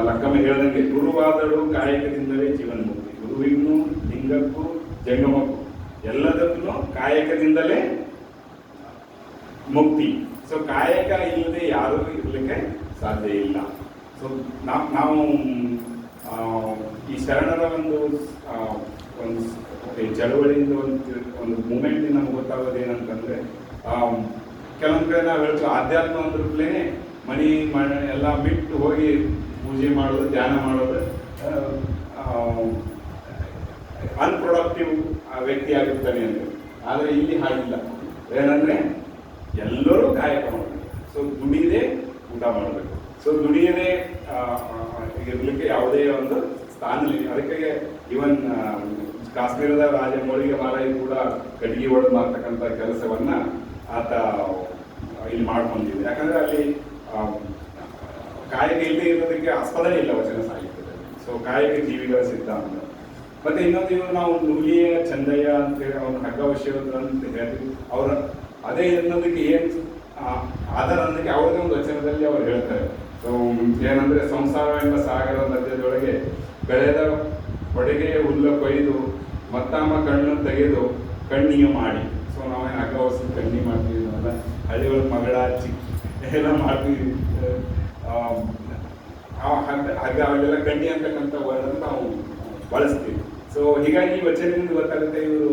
ಲಕ್ಕಮ್ಮ ಹೇಳ್ದಂಗೆ, ಗುರುವಾದಳು ಕಾಯಕದಿಂದಲೇ ಜೀವನ ಮುಕ್ತಿ. ಗುರುವಿಗೂ ಲಿಂಗಕ್ಕೂ ಜಂಗಮಕ್ಕೂ ಎಲ್ಲದಕ್ಕೂ ಕಾಯಕದಿಂದಲೇ ಮುಕ್ತಿ. ಸೊ ಕಾಯಕ ಇಲ್ಲದೆ ಯಾರೂ ಇರಲಿಕ್ಕೆ ಸಾಧ್ಯ ಇಲ್ಲ. ಸೊ ನಾವು ಈ ಶರಣರ ಒಂದು ಈ ಚಳವಳಿಯಿಂದ ಒಂದು ಮೂಮೆಂಟ್ ನಮ್ಗೆ ಗೊತ್ತಾಗೋದು ಏನಂತಂದ್ರೆ, ಕೆಲವೊಂದು ಕಡೆ ನಾವು ಹೇಳ್ತೀವಿ ಆಧ್ಯಾತ್ಮ ಅಂದ್ರೇ ಮನೆ ಎಲ್ಲ ಬಿಟ್ಟು ಹೋಗಿ ಪೂಜೆ ಮಾಡೋದು, ಧ್ಯಾನ ಮಾಡೋದು, ಅನ್ಪ್ರೊಡಕ್ಟಿವ್ ವ್ಯಕ್ತಿ ಆಗಿರ್ತಾನೆ ಅಂತ. ಆದರೆ ಇಲ್ಲಿ ಹಾಗಿಲ್ಲ. ಏನಂದ್ರೆ ಎಲ್ಲರೂ ಕಾಯಕ ಮಾಡಬೇಕು. ಸೊ ದುಡಿಯದೆ ಊಟ ಮಾಡಬೇಕು. ಸೊ ದುಡಿಯದೆ ಇರ್ಲಿಕ್ಕೆ ಯಾವುದೇ ಒಂದು ಸ್ಥಾನ ಇಲ್ಲ. ಅದಕ್ಕೆ ಇವನ್ ಕಾಶ್ಮೀರದ ರಾಜ ಮೌಳಿಗೆ ಮಾರಾಯಿ ಕೂಡ ಕಟ್ಟಿಗೆ ಒಡೆದು ಮಾಡ್ತಕ್ಕಂಥ ಕೆಲಸವನ್ನ ಆತ ಇಲ್ಲಿ ಮಾಡ್ಕೊಂಡಿದ್ದೆ. ಯಾಕಂದ್ರೆ ಅಲ್ಲಿ ಕಾಯಕ ಇಲ್ಲದೆ ಇರೋದಕ್ಕೆ ಆಸ್ಪದನೇ ಇಲ್ಲ ವಚನ ಸಾಹಿತ್ಯದಲ್ಲಿ. ಸೊ ಕಾಯಕ ಜೀವಿಗಳ ಸಿದ್ಧಾಂತ. ಮತ್ತೆ ಇನ್ನೊಂದು ಇವರು ನಾವು ನುಲಿಯ ಚಂದಯ್ಯ ಅಂತೇಳಿ ಅವ್ರ ಹಗ್ಗ ವಿಷಯದ ಅಂತ ಹೇಳ್ತೀವಿ. ಅವರ ಅದೇ ಅನ್ನೋದಕ್ಕೆ ಏನು ಆಧಾರ ಅನ್ನೋದಕ್ಕೆ ಯಾವುದೇ ಒಂದು ವಚನದಲ್ಲಿ ಅವ್ರು ಹೇಳ್ತಾರೆ. ಸೊ ಏನಂದ್ರೆ, ಸಂಸಾರ ಎಂಬ ಸಾಗರ ಮಧ್ಯದೊಳಗೆ ಬೆಳೆದ ಹೊಡೆಗೆ ಹುಲ್ಲ ಕೊಯ್ದು ಮತ್ತಮ್ಮ ಕಣ್ಣು ತೆಗೆದು ಕಣ್ಣಿಗೆ ಮಾಡಿ. ಸೊ ನಾವೇನು ಹಗ್ಗ ಹೊಸ ಕಣ್ಣಿ ಮಾಡ್ತೀವಿ, ಹಳ್ಳಿಗಳ ಮಗಳ ಎಲ್ಲ ಮಾಡ್ತೀವಿ. ಹಗ್ಗ ಅವೆಲ್ಲ ಕಣ್ಣಿ ಅಂತಕ್ಕಂಥ ವರ್ಡನ್ನು ನಾವು ಬಳಸ್ತೀವಿ. ಸೊ ಹೀಗಾಗಿ ಈ ವಚನದಿಂದ ಗೊತ್ತಾಗುತ್ತೆ ಇವರು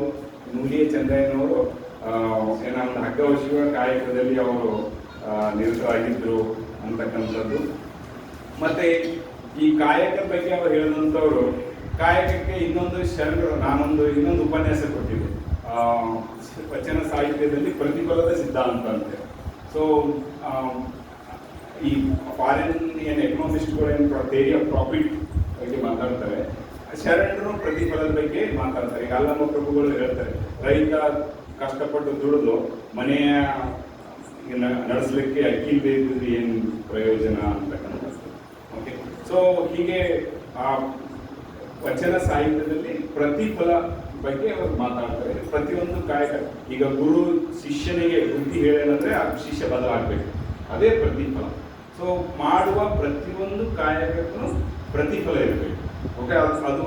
ನುಲಿಯ ಚಂದಯ್ಯನವರು ಏನೋ ಒಂದು ಹಗ್ಗ ಹೊಸುವ ಕಾಯಕದಲ್ಲಿ ಅವರು ನಿರತರಾಗಿದ್ರು ಅಂತಕ್ಕಂಥದ್ದು. ಮತ್ತೆ ಈ ಕಾಯಕದ ಬಗ್ಗೆ ಅವರು ಹೇಳಿದಂಥವ್ರು, ಕಾಯಕಕ್ಕೆ ಇನ್ನೊಂದು ಶರಣರು ಇನ್ನೊಂದು ಉಪನ್ಯಾಸ ಕೊಟ್ಟಿದೆ, ವಚನ ಸಾಹಿತ್ಯದಲ್ಲಿ ಪ್ರತಿಫಲದ ಸಿದ್ಧಾಂತ ಅಂತೆ. ಸೊ ಈ ಫಾರಿನ್ ಏನು ಎಕನಾಮಿಸ್ಟ್ಗಳು ಏನು ಥಿಯರಿ ಆಫ್ ಪ್ರಾಫಿಟ್ ಬಗ್ಗೆ ಮಾತಾಡ್ತಾರೆ, ಶರಣರು ಪ್ರತಿಫಲದ ಬಗ್ಗೆ ಮಾತಾಡ್ತಾರೆ. ಈಗ ಅಲ್ಲಮ್ಮ ಪ್ರಭುಗಳು ಹೇಳ್ತಾರೆ, ರೈತ ಕಷ್ಟಪಟ್ಟು ದುಡಿದು ಮನೆಯ ನಡೆಸಲಿಕ್ಕೆ ಅಕ್ಕಿ ಬೇಕಿದ್ರೆ ಏನು ಪ್ರಯೋಜನ ಅಂತಕ್ಕಂಥದ್ದು. ಓಕೆ, ಸೊ ಹೀಗೆ ಆ ವಚನ ಸಾಹಿತ್ಯದಲ್ಲಿ ಪ್ರತಿಫಲ ಬಗ್ಗೆ ಅವರು ಮಾತಾಡ್ತಾರೆ. ಪ್ರತಿಯೊಂದು ಕಾಯಕ, ಈಗ ಗುರು ಶಿಷ್ಯನಿಗೆ ಬುದ್ಧಿ ಹೇಳೇನಂದ್ರೆ ಆ ಶಿಷ್ಯ ಬದಲಾಗಬೇಕು, ಅದೇ ಪ್ರತಿಫಲ. ಸೊ ಮಾಡುವ ಪ್ರತಿಯೊಂದು ಕಾಯಕಕ್ಕೂ ಪ್ರತಿಫಲ ಇರಬೇಕು. ಓಕೆ, ಅದು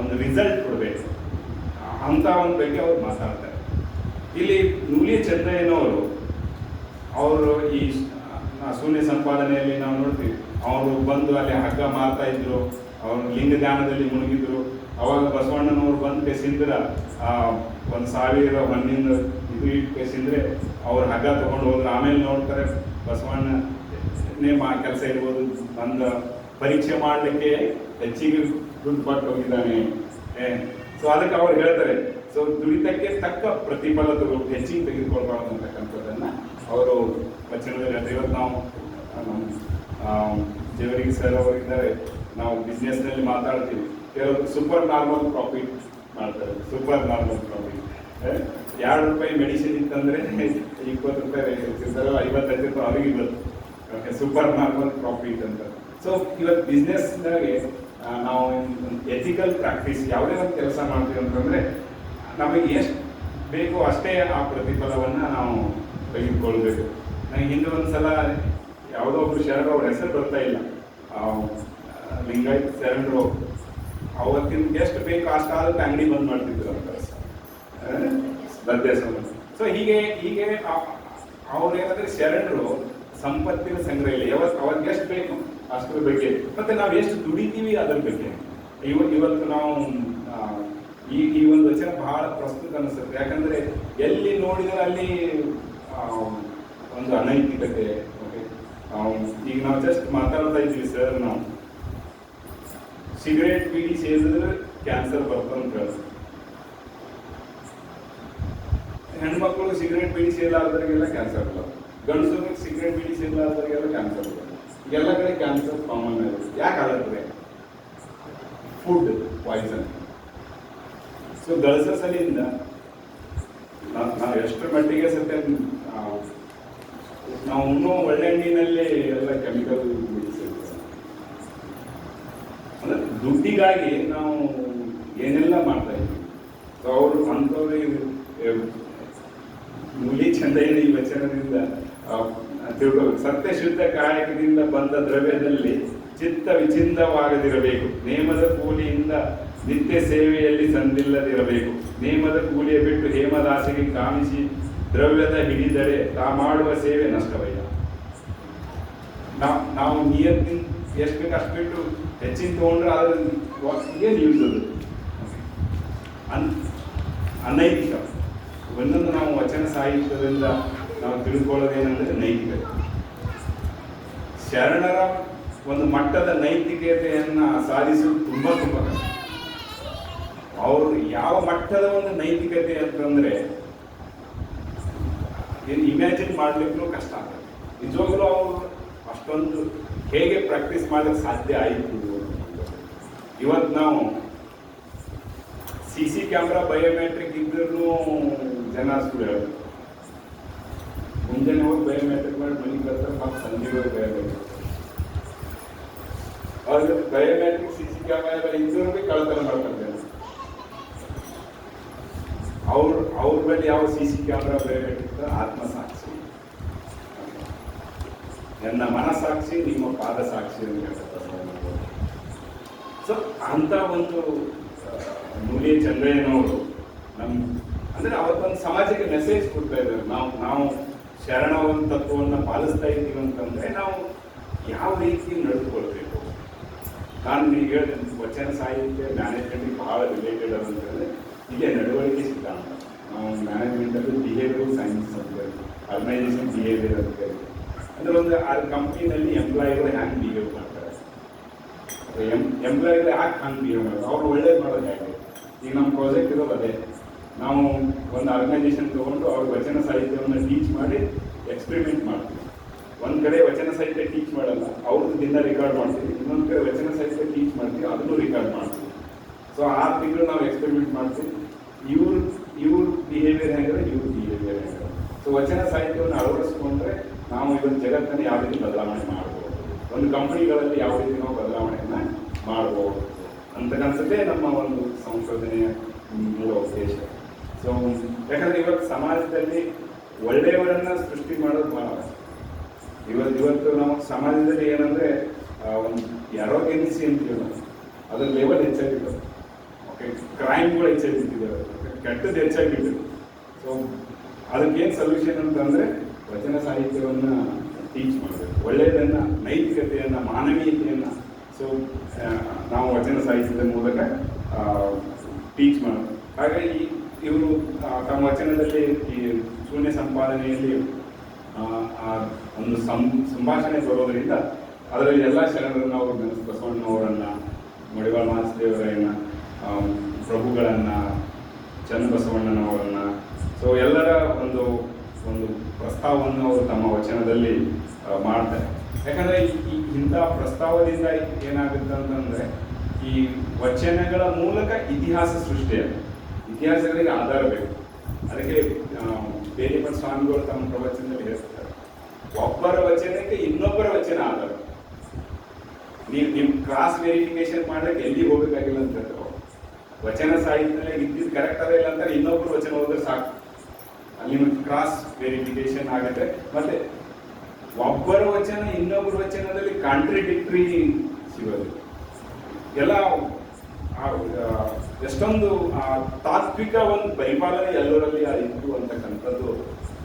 ಒಂದು ರಿಸಲ್ಟ್ ಕೊಡಬೇಕು ಅಂತ ಒಂದು ಬಗ್ಗೆ ಅವ್ರು ಮಾತಾಡ್ತಾರೆ. ಇಲ್ಲಿ ನುಲಿಯ ಚಂದಯ್ಯನವರು ಅವರು ಈ ಶೂನ್ಯ ಸಂಪಾದನೆಯಲ್ಲಿ ನಾವು ನೋಡ್ತೀವಿ, ಅವರು ಬಂದು ಅಲ್ಲಿ ಹಗ್ಗ ಮಾರ್ತಾ ಇದ್ರು, ಅವರು ಲಿಂಗ ಧ್ಯಾನದಲ್ಲಿ ಮುಳುಗಿದ್ರು. ಅವಾಗ ಬಸವಣ್ಣನವರು ಬಂದು ಕೆಸಿಂದ್ರ 1000 ಮಣ್ಣಿಂದ ಇದು ಇಟ್ಟು ಕೆಸಿಂದ್ರೆ ಅವ್ರು ಹಗ್ಗ ತಗೊಂಡು ಹೋದ್ರು. ಆಮೇಲೆ ನೋಡ್ತಾರೆ ಬಸವಣ್ಣನೇ ಕೆಲಸ ಇರ್ಬೋದು, ಬಂದು ಪರೀಕ್ಷೆ ಮಾಡಲಿಕ್ಕೆ ಹೆಚ್ಚಿಗೆ ದುಡ್ಡು ಪಟ್ಟು ಹೋಗಿದ್ದಾನೆ. ಸೊ ಅದಕ್ಕೆ ಅವ್ರು ಹೇಳ್ತಾರೆ, ಸೊ ದುಡಿತಕ್ಕೆ ತಕ್ಕ ಪ್ರತಿಫಲ ಹೆಚ್ಚಿಗೆ ತೆಗೆದುಕೊಳ್ಬಾರ್ದು ಅಂತಕ್ಕಂಥದ್ದನ್ನ ಅವರು ವಚನದಲ್ಲಿ ಹೇಳ್ತಾರೆ. ಇವತ್ತು ನಾವು ಜೇವರಿಗೆ ಸರ್ ಅವರಿದ್ದಾರೆ, ನಾವು ಬಿಸ್ನೆಸ್ನಲ್ಲಿ ಮಾತಾಡ್ತೀವಿ, ಕೆಲವರು ಸೂಪರ್ ನಾರ್ಮಲ್ ಪ್ರಾಫಿಟ್ ಮಾಡ್ತಾರೆ. ಸೂಪರ್ ನಾರ್ಮಲ್ ಪ್ರಾಫಿಟ್, 2 ರೂಪಾಯಿ ಮೆಡಿಸಿನ್ ಇತ್ತಂದ್ರೆ 20 ರೂಪಾಯಿ ರೇಟ್ ಇರ್ತಿರ್ತಾರೆ, 55 ರೂಪಾಯಿ ಅವ್ರಿಗೆ ಇವತ್ತು. ಓಕೆ, ಸೂಪರ್ ನಾರ್ಮಲ್ ಪ್ರಾಫಿಟ್ ಅಂತ. ಸೊ ಇವತ್ತು ಬಿಸ್ನೆಸ್ನಾಗೆ ನಾವು ಎಥಿಕಲ್ ಪ್ರಾಕ್ಟೀಸ್ ಯಾವುದೇ ಒಂದು ಕೆಲಸ ಮಾಡ್ತೀವಿ ಅಂತಂದ್ರೆ ನಮಗೆ ಎಷ್ಟು ಬೇಕೋ ಅಷ್ಟೇ ಆ ಪ್ರತಿಫಲವನ್ನು ನಾವು ತೆಗೆದುಕೊಳ್ಬೇಕು. ನನಗೆ ಹಿಂದೆ ಒಂದು ಸಲ ಯಾವುದೋ ಒಬ್ರು ಶರಣರು, ಅವ್ರ ಹೆಸರು ಬರ್ತಾ ಇಲ್ಲ, ಲಿಂಗಾಯತ್ ಶರಣರು, ಅವತ್ತಿನ ಎಷ್ಟು ಬೇಕು ಅಷ್ಟಾದಕ್ಕೆ ಅಂಗಡಿ ಬಂದ್ ಮಾಡ್ತಿದ್ರು ಅಂತ ಲದ್ದೆ. ಸೊ ಹೀಗೆ ಅವ್ರು ಏನಂದ್ರೆ ಶರಣರು ಸಂಪತ್ತಿನ ಸಂಗ್ರಹ ಇಲ್ಲ, ಅವ್ರಿಗೆ ಎಷ್ಟು ಬೇಕು ಅಷ್ಟರ ಬಗ್ಗೆ, ಮತ್ತೆ ನಾವು ಎಷ್ಟು ದುಡಿತೀವಿ ಅದರ ಬಗ್ಗೆ. ಇವತ್ತು ನಾವು ಈ ಒಂದು ವಚನ ಬಹಳ ಪ್ರಸ್ತುತ ಅನಿಸುತ್ತೆ. ಯಾಕಂದ್ರೆ ಎಲ್ಲಿ ನೋಡಿದ್ರೆ ಅಲ್ಲಿ ಒಂದು ಅನೈತಿಕತೆ. ಓಕೆ, ಈಗ ನಾವು ಜಸ್ಟ್ ಮಾತಾಡ್ತಾ ಇದ್ವಿ ಸರ್, ನಾವು ಸಿಗರೇಟ್ ಬೀಡಿ ಸೇದಿದ್ರೆ ಕ್ಯಾನ್ಸರ್ ಬರ್ತಂತ ಹೇಳ್ತಾರೆ. ಹೆಣ್ಮಕ್ಳು ಸಿಗರೇಟ್ ಬೀಡಿ ಸೇಲಾರ್ದರಿಗೆಲ್ಲ ಕ್ಯಾನ್ಸರ್ ಇಲ್ಲ, ಗಂಡಸರಿಗೆ ಸಿಗರೇಟ್ ಬೀಡಿ ಸೇಲಾರ್ದರಿಗೆಲ್ಲ ಕ್ಯಾನ್ಸರ್ ಇಲ್ಲ. ಎಲ್ಲ ಕಡೆ ಕ್ಯಾನ್ಸರ್ ಕಾಮನ್ ಆಗುತ್ತೆ. ಯಾಕೆ ಆಗುತ್ತೆ? Food poison. ಸೊ ದಳಸ ಸಲಿಂದ ನಾವು ಎಷ್ಟರ ಮಟ್ಟಿಗೆ ಸತ್ಯ ನಾವು ಇನ್ನೂ ಒಳ್ಳೆ ಎಣ್ಣಿನಲ್ಲಿ ಎಲ್ಲ ಕೆಮಿಕಲ್ ಅಂದ್ರೆ ದುಡ್ಡಿಗಾಗಿ ನಾವು ಏನೆಲ್ಲ ಮಾಡ್ತಾ ಇದ್ವಿ. ಸೊ ಅವರು ಅಂಥವ್ರಿಗೆ ನುಲಿ ಚಂದಯ್ಯನ ಈ ವಚನದಿಂದ ತಿಳ್ಕೋಬೇಕು. ಸತ್ಯ ಶುದ್ಧ ಕಾಯಕದಿಂದ ಬಂದ ದ್ರವ್ಯದಲ್ಲಿ ಚಿತ್ತ ವಿಚಿಂದವಾಗದಿರಬೇಕು. ನೇಮದ ಕೂಲಿಯಿಂದ ನಿತ್ಯ ಸೇವೆಯಲ್ಲಿ ಸಂದಿಲ್ಲದಿರಬೇಕು. ನೇಮದ ಕೂಲಿಯ ಬಿಟ್ಟು ಹೇಮದಾಸಿಗೆ ದ್ರವ್ಯದ ಹಿಡಿದರೆ ತಾ ಮಾಡುವ ಸೇವೆ ನಷ್ಟವಯ್ಯ. ನಾವು ನೀರಿನ ಎಷ್ಟು ಬೇಕು ಅಷ್ಟು ಬಿಟ್ಟು ಹೆಚ್ಚಿನ ತೊಗೊಂಡ್ರೆ ಅದ್ರ ಏನು ಯೂಸ್ ಅದು ಅನೈತಿಕ. ಒಂದೊಂದು ನಾವು ವಚನ ಸಾಹಿತ್ಯದಿಂದ ನಾವು ತಿಳ್ಕೊಳ್ಳೋದೇನೆಂದರೆ ನೈತಿಕತೆ. ಶರಣರ ಒಂದು ಮಟ್ಟದ ನೈತಿಕತೆಯನ್ನು ಸಾಧಿಸುವುದು ತುಂಬ ತುಂಬ ಕಷ್ಟ. ಅವರು ಯಾವ ಮಟ್ಟದ ಒಂದು ನೈತಿಕತೆ ಅಂತಂದರೆ ಇಮ್ಯಾಜಿನ್ ಮಾಡಲಿಕ್ಕೂ ಕಷ್ಟ ಆಗ್ತದೆ. ನಿಜವಾಗ್ಲೂ ಅವರು ಅಷ್ಟೊಂದು ಹೇಗೆ ಪ್ರಾಕ್ಟೀಸ್ ಮಾಡಲಿಕ್ಕೆ ಸಾಧ್ಯ ಆಯಿತು. ಇವತ್ತು ನಾವು CC ಕ್ಯಾಮ್ರಾ ಬಯೋಮೆಟ್ರಿಕ್ ಇದ್ರೂ ಜನ ಸುಳ್ಳು ಹೇಳೋದು. ಮುಂಜಾನೆ ಹೋಗಿ ಬಯೋಮೆಟ್ರಿಕ್ ಮಾಡಿ ಮನೆಗೆ ಬರ್ತಾರೆ, ಮತ್ತೆ ಸಂಜೆ ಹೋಗಿ ಬಯೋಮೆಟ್ರಿಕ್. ಅವ್ರಿಗೆ ಬಯೋಮೆಟ್ರಿಕ್ CC ಕ್ಯಾಮ್ರಾ ಎಲ್ಲ ಇದ್ರೂ ಕಳ್ಳತನ ಮಾಡ್ತಾರೆ. ಅವ್ರ ಬಳಿ ಯಾವ CC ಕ್ಯಾಮ್ರಾ ಬಯೋಮೆಟ್ರಿಕ್ ಆತ್ಮಸಾಕ್ಷಿ, ನನ್ನ ಮನಸಾಕ್ಷಿ ನಿಮ್ಮ ಪಾದ ಸಾಕ್ಷಿ ಅಂತ ಹೇಳ್ತಾರೆ. ಸೊ ಅಂತ ಒಂದು ನೂಲಿಯ ಚಂದ್ರಯ್ಯನವರು ಅಂದ್ರೆ ಅವತ್ತೊಂದು ಸಮಾಜಕ್ಕೆ ಮೆಸೇಜ್ ಕೊಡ್ತಾ ಇದ್ದಾರೆ. ನಾವು ಶರಣ ಒಂದು ತತ್ವವನ್ನು ಪಾಲಿಸ್ತಾ ಇದ್ದೀವಿ ಅಂತಂದ್ರೆ ನಾವು ಯಾವ ರೀತಿ ನಡೆದುಕೊಳ್ಬೇಕು. ನಾನು ನೀವು ಹೇಳಿದೆ ವಚನ ಸಾಹಿತ್ಯ ಮ್ಯಾನೇಜ್ಮೆಂಟ್ಗೆ ಬಹಳ ರಿಲೇಟೆಡ್ ಅಂತಂದ್ರೆ ಇಲ್ಲೇ ನಡವಳಿಕೆ ಸಿದ್ಧಾಂತ. ನಾವು ಮ್ಯಾನೇಜ್ಮೆಂಟಲ್ಲಿ ಬಿಹೇವಿಯರ್ ಸೈನ್ಸ್ ಅಂತ, ಆರ್ಗನೈಸೇಷನ್ ಬಿಹೇವಿಯರ್ ಅಂತ ಅಂದ್ರೆ ಒಂದು ಆ ಕಂಪ್ನಿನಲ್ಲಿ ಎಂಪ್ಲಾಯಿಗಳು ಹ್ಯಾಂಗ್ ಬಿಹೇವ್ ಮಾಡ್ತಾರೆ, ಎಂಪ್ಲಾಯಿಗಳು ಯಾಕೆ ಹಂಗೆ ಬಿಹೇವ್ ಮಾಡ್ತಾರೆ, ಅವ್ರು ಒಳ್ಳೇದು ಮಾಡೋದು ಹೇಗೆ. ಈಗ ನಮ್ಮ ಪ್ರಾಜೆಕ್ಟ್ ಇರೋದು ಅದೇ. ನಾವು ಒಂದು ಆರ್ಗನೈಸೇಷನ್ ತೊಗೊಂಡು ಅವ್ರ ವಚನ ಸಾಹಿತ್ಯವನ್ನು ಟೀಚ್ ಮಾಡಿ ಎಕ್ಸ್ಪೆರಿಮೆಂಟ್ ಮಾಡ್ತೀವಿ. ಒಂದು ಕಡೆ ವಚನ ಸಾಹಿತ್ಯ ಟೀಚ್ ಮಾಡಲ್ಲ, ಅವ್ರದ್ದು ದಿನ ರಿಕಾರ್ಡ್ ಮಾಡ್ತೀವಿ. ಇನ್ನೊಂದು ಕಡೆ ವಚನ ಸಾಹಿತ್ಯ ಟೀಚ್ ಮಾಡ್ತೀವಿ, ಅದನ್ನು ರಿಕಾರ್ಡ್ ಮಾಡ್ತೀವಿ. ಸೊ 6 ತಿಂಗಳು ನಾವು ಎಕ್ಸ್ಪೆರಿಮೆಂಟ್ ಮಾಡ್ತೀವಿ. ಇವ್ರ ಬಿಹೇವಿಯರ್ ಹೇಗಿದ್ರೆ ಇವ್ರ ಬಿಹೇವಿಯರ್ ಹೇಗಿದ್ರೆ. ಸೊ ವಚನ ಸಾಹಿತ್ಯವನ್ನು ಅಳವಡಿಸ್ಕೊಂಡ್ರೆ ನಾವು ಇವತ್ತು ಜಗತ್ತನ್ನು ಯಾವ ರೀತಿ ಬದಲಾವಣೆ ಮಾಡ್ಬೋದು, ಒಂದು ಕಂಪನಿಗಳಲ್ಲಿ ಯಾವ ರೀತಿ ನಾವು ಬದಲಾವಣೆಯನ್ನು ಮಾಡ್ಬೋದು ಅಂತಕ್ಕಂಥದ್ದೇ ನಮ್ಮ ಒಂದು ಸಂಶೋಧನೆಯ ಮೂಲ ಉದ್ದೇಶ. ಸೊ ಯಾಕಂದರೆ ಇವತ್ತು ಸಮಾಜದಲ್ಲಿ ಒಳ್ಳೆಯವರನ್ನು ಸೃಷ್ಟಿ ಮಾಡೋದು ಬಹಳ ಇವತ್ತು ನಾವು ಸಮಾಜದಲ್ಲಿ ಏನಂದರೆ ಒಂದು ಎರೋಗೆನ್ಸಿ ಅಂತೀವಿ ನಾವು, ಅದ್ರ ಲೆವೆಲ್ ಹೆಚ್ಚಾಗಿರ್ತದೆ. ಓಕೆ, ಕ್ರೈಮ್ಗಳು ಹೆಚ್ಚಾಗಿಟ್ಟಿದ್ದಾರೆ, ಕೆಟ್ಟದ್ದು ಹೆಚ್ಚಾಗಿಟ್ಟಿದೆ. ಸೊ ಅದಕ್ಕೇನು ಸೊಲ್ಯೂಷನ್ ಅಂತಂದರೆ ವಚನ ಸಾಹಿತ್ಯವನ್ನು ಟೀಚ್ ಮಾಡಬೇಕು, ಒಳ್ಳೆಯದನ್ನು, ನೈತಿಕತೆಯನ್ನು, ಮಾನವೀಯತೆಯನ್ನು. ಸೊ ನಾವು ವಚನ ಸಾಹಿತ್ಯದ ಮೂಲಕ ಟೀಚ್ ಮಾಡೋದು. ಹಾಗಾಗಿ ಇವರು ತಮ್ಮ ವಚನದಲ್ಲಿ ಈ ಶೂನ್ಯ ಸಂಪಾದನೆಯಲ್ಲಿ ಒಂದು ಸಂಭಾಷಣೆ ಬರೋದರಿಂದ ಅದರಲ್ಲಿ ಎಲ್ಲ ಶರಣರನ್ನು ಅವರು ಬಸವಣ್ಣವರನ್ನು, ಮಡಿವಾಳ ಮಾಸ್ದೇವರನ್ನು, ಪ್ರಭುಗಳನ್ನು, ಚನ್ನಬಸವಣ್ಣನವರನ್ನು, ಸೊ ಎಲ್ಲರ ಒಂದು ಪ್ರಸ್ತಾವವನ್ನು ಅವರು ತಮ್ಮ ವಚನದಲ್ಲಿ ಮಾಡ್ತಾರೆ. ಯಾಕಂದರೆ ಇಂಥ ಪ್ರಸ್ತಾವದಿಂದ ಏನಾಗುತ್ತೆ ಅಂತಂದರೆ ಈ ವಚನಗಳ ಮೂಲಕ ಇತಿಹಾಸ ಸೃಷ್ಟಿಯಾಗುತ್ತೆ. ಇತಿಹಾಸಗಳಿಗೆ ಆಧಾರ ಬೇಕು. ಅದಕ್ಕೆ ಬೇಲಿಮಠ ಸ್ವಾಮಿಗಳು ತಮ್ಮ ಪ್ರವಚನದಲ್ಲಿ ಹೇಳ್ತಾರೆ, ಒಬ್ಬರ ವಚನಕ್ಕೆ ಇನ್ನೊಬ್ಬರ ವಚನ ಆಧಾರ. ನೀವು ಕ್ರಾಸ್ ವೆರಿಫಿಕೇಶನ್ ಮಾಡೋಕ್ಕೆ ಎಲ್ಲಿ ಹೋಗಬೇಕಾಗಿಲ್ಲ ಅಂತ ಹೇಳ್ತಾರೆ. ವಚನ ಸಾಹಿತ್ಯದಲ್ಲಿ ಇದ್ದಿದ್ದು ಕರೆಕ್ಟ್ ಅದ ಇಲ್ಲ ಅಂತಾರೆ, ಇನ್ನೊಬ್ಬರು ವಚನ ಹೋದ್ರೆ ಸಾಕು, ಅಲ್ಲಿ ಕ್ರಾಸ್ ವೆರಿಫಿಕೇಶನ್ ಆಗುತ್ತೆ. ಮತ್ತೆ ಒಬ್ಬರ ವಚನ ಇನ್ನೊಬ್ಬರ ವಚನದಲ್ಲಿ ಕಾಂಟ್ರಿಡಿಕ್ಟರಿ ಸಿಗೋದು ಎಲ್ಲ ಎಷ್ಟೊಂದು ತಾತ್ವಿಕ ಒಂದು ಪರಿಪಾಲನೆ ಎಲ್ಲರಲ್ಲಿ ಇತ್ತು ಅಂತಕ್ಕಂಥದ್ದು